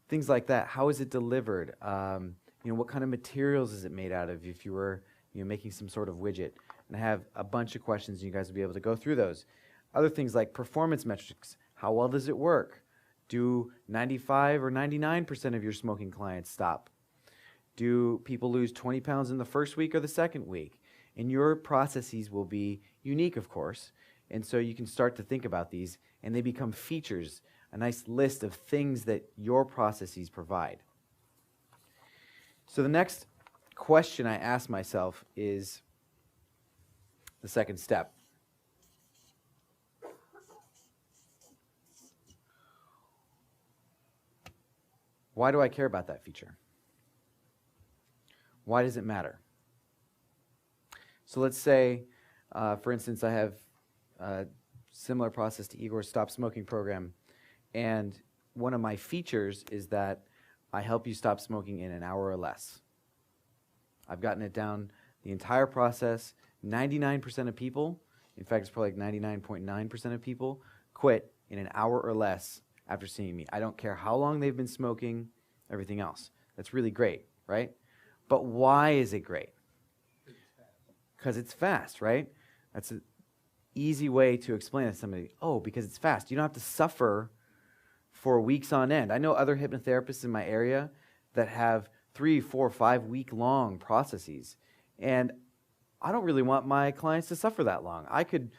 Things like that. How is it delivered? What kind of materials is it made out of if you were making some sort of widget? And I have a bunch of questions, and you guys will be able to go through those. Other things like performance metrics. How well does it work? Do 95 or 99% of your smoking clients stop? Do people lose 20 pounds in the first week or the second week? And your processes will be unique, of course. And so you can start to think about these, and they become features, a nice list of things that your processes provide. So the next question I ask myself is the second step. Why do I care about that feature? Why does it matter? So let's say, for instance, I have a similar process to Igor's Stop Smoking program, and one of my features is that I help you stop smoking in an hour or less. I've gotten it down the entire process. 99% of people, in fact, it's probably like 99.9% of people, quit in an hour or less after seeing me. I don't care how long they've been smoking, everything else. That's really great, right? But why is it great? Because it's fast, right? That's an easy way to explain it to somebody. Oh, because it's fast. You don't have to suffer for weeks on end. I know other hypnotherapists in my area that have 3, 4, 5 week long processes. And I don't really want my clients to suffer that long. I could,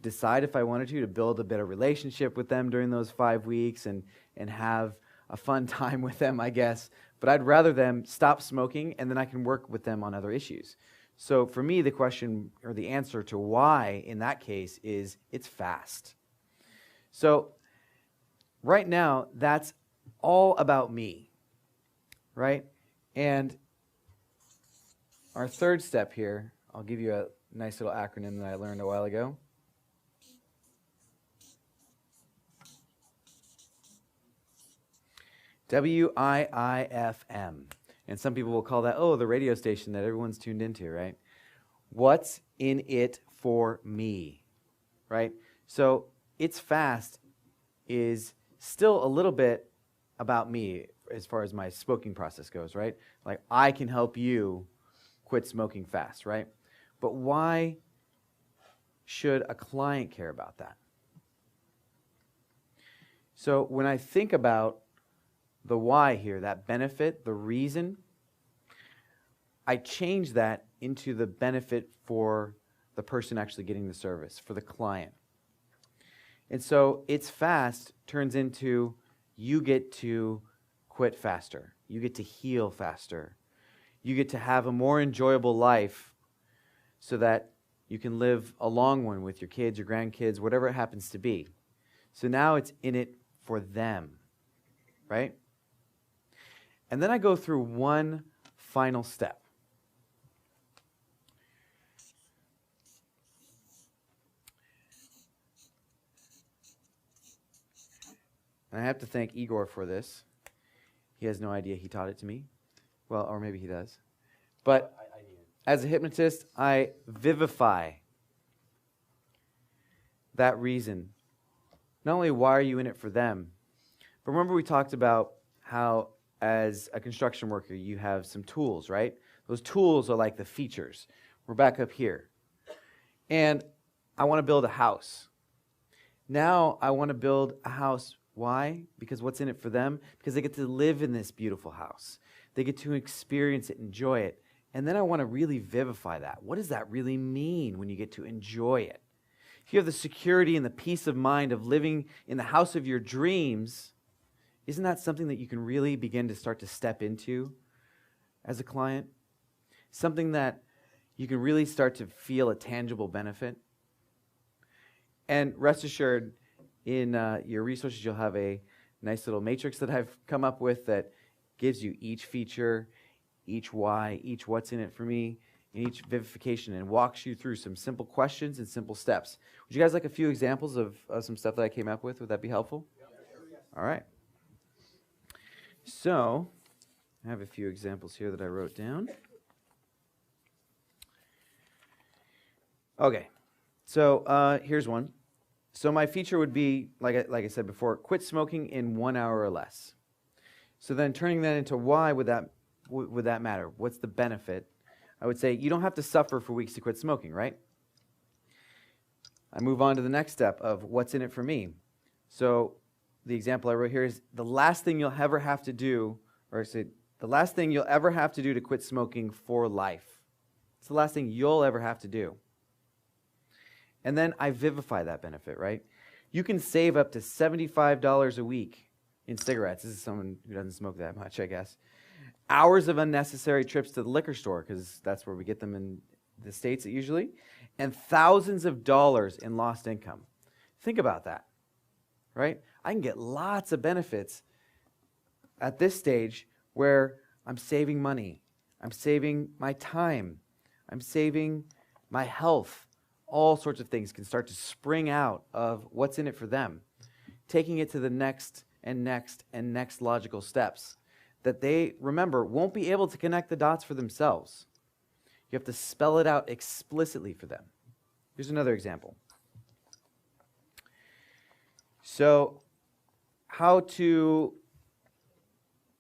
decide if I wanted to build a bit of relationship with them during those 5 weeks and have a fun time with them, I guess. But I'd rather them stop smoking, and then I can work with them on other issues. So for me, the question or the answer to why in that case is it's fast. So right now, that's all about me, right? And our third step here, I'll give you a nice little acronym that I learned a while ago. WIIFM. And some people will call that, the radio station that everyone's tuned into, right? What's in it for me, right? So it's fast is still a little bit about me as far as my smoking process goes, right? Like, I can help you quit smoking fast, right? But why should a client care about that? So when I think about the why here, that benefit, the reason, I change that into the benefit for the person actually getting the service, for the client. And so it's fast turns into you get to quit faster. You get to heal faster. You get to have a more enjoyable life so that you can live a long one with your kids, your grandkids, whatever it happens to be. So now it's in it for them, right? And then I go through one final step. And I have to thank Igor for this. He has no idea he taught it to me. Well, or maybe he does. But as a hypnotist, I vivify that reason. Not only why are you in it for them, but remember we talked about how as a construction worker you have some tools, right? Those tools are like the features. We're back up here. And I want to build a house. Now I want to build a house. Why? Because what's in it for them? Because they get to live in this beautiful house. They get to experience it, enjoy it. And then I want to really vivify that. What does that really mean when you get to enjoy it? if you have the security and the peace of mind of living in the house of your dreams, isn't that something that you can really begin to start to step into as a client? Something that you can really start to feel a tangible benefit? And rest assured, in your resources, you'll have a nice little matrix that I've come up with that gives you each feature, each why, each what's in it for me, and each vivification, and walks you through some simple questions and simple steps. Would you guys like a few examples of some stuff that I came up with? Would that be helpful? All right. So, I have a few examples here that I wrote down. Okay, so here's one. So my feature would be, like I said before, quit smoking in 1 hour or less. So then turning that into why would that matter? What's the benefit? I would say you don't have to suffer for weeks to quit smoking, right? I move on to the next step of what's in it for me. So the example I wrote here is the last thing you'll ever have to do, or I say the last thing you'll ever have to do to quit smoking for life. It's the last thing you'll ever have to do. And then I vivify that benefit, right? You can save up to $75 a week in cigarettes. This is someone who doesn't smoke that much, I guess. Hours of unnecessary trips to the liquor store, because that's where we get them in the States usually, and thousands of dollars in lost income. Think about that, right? I can get lots of benefits at this stage where I'm saving money, I'm saving my time, I'm saving my health. All sorts of things can start to spring out of what's in it for them, taking it to the next and next and next logical steps that they, remember, won't be able to connect the dots for themselves. You have to spell it out explicitly for them. Here's another example. So, how to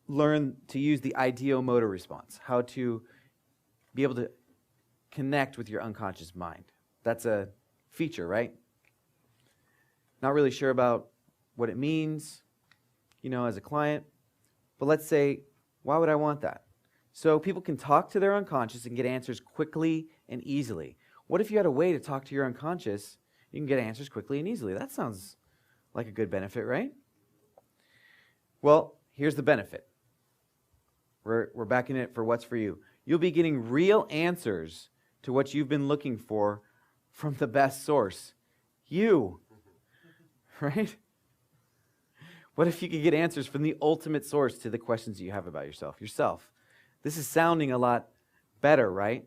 learn to use the ideomotor response, how to be able to connect with your unconscious mind. That's a feature, right? Not really sure about what it means, as a client. But let's say, why would I want that? So people can talk to their unconscious and get answers quickly and easily. What if you had a way to talk to your unconscious, you can get answers quickly and easily? That sounds like a good benefit, right? Well, here's the benefit. We're back in it for what's for you. You'll be getting real answers to what you've been looking for from the best source, you, right? What if you could get answers from the ultimate source to the questions you have about yourself? This is sounding a lot better, right?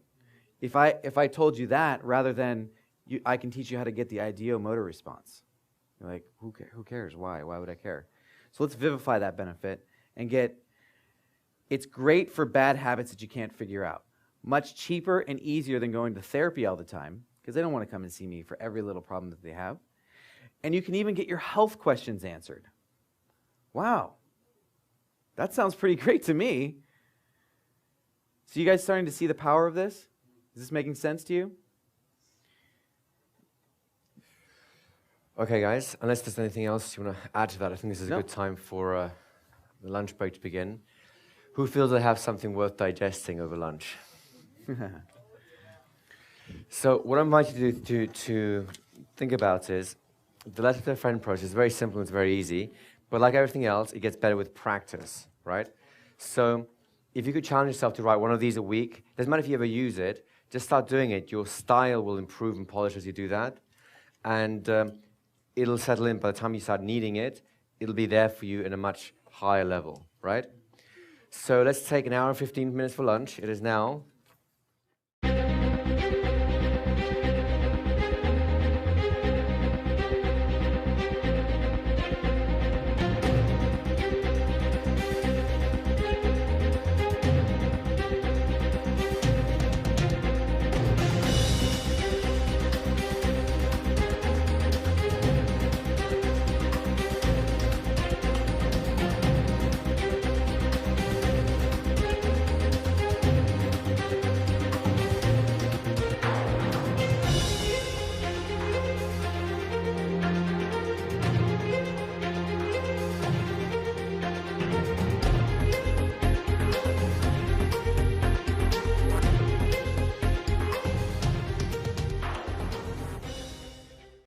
If I told you that rather than I can teach you how to get the ideomotor response. You're like, who cares? Why? Why would I care? So let's vivify that benefit and it's great for bad habits that you can't figure out. Much cheaper and easier than going to therapy all the time, because they don't want to come and see me for every little problem that they have. And you can even get your health questions answered. Wow. That sounds pretty great to me. So you guys starting to see the power of this? Is this making sense to you? Okay, guys, unless there's anything else you want to add to that, I think this is a good time for the lunch break to begin. Who feels they have something worth digesting over lunch? So what I invite you to think about is the letter to a friend process is very simple and it's very easy, but like everything else, it gets better with practice, right? So if you could challenge yourself to write one of these a week, doesn't matter if you ever use it, just start doing it. Your style will improve and polish as you do that, and it'll settle in. By the time you start needing it, it'll be there for you in a much higher level, right? So let's take an hour and 15 minutes for lunch. It is now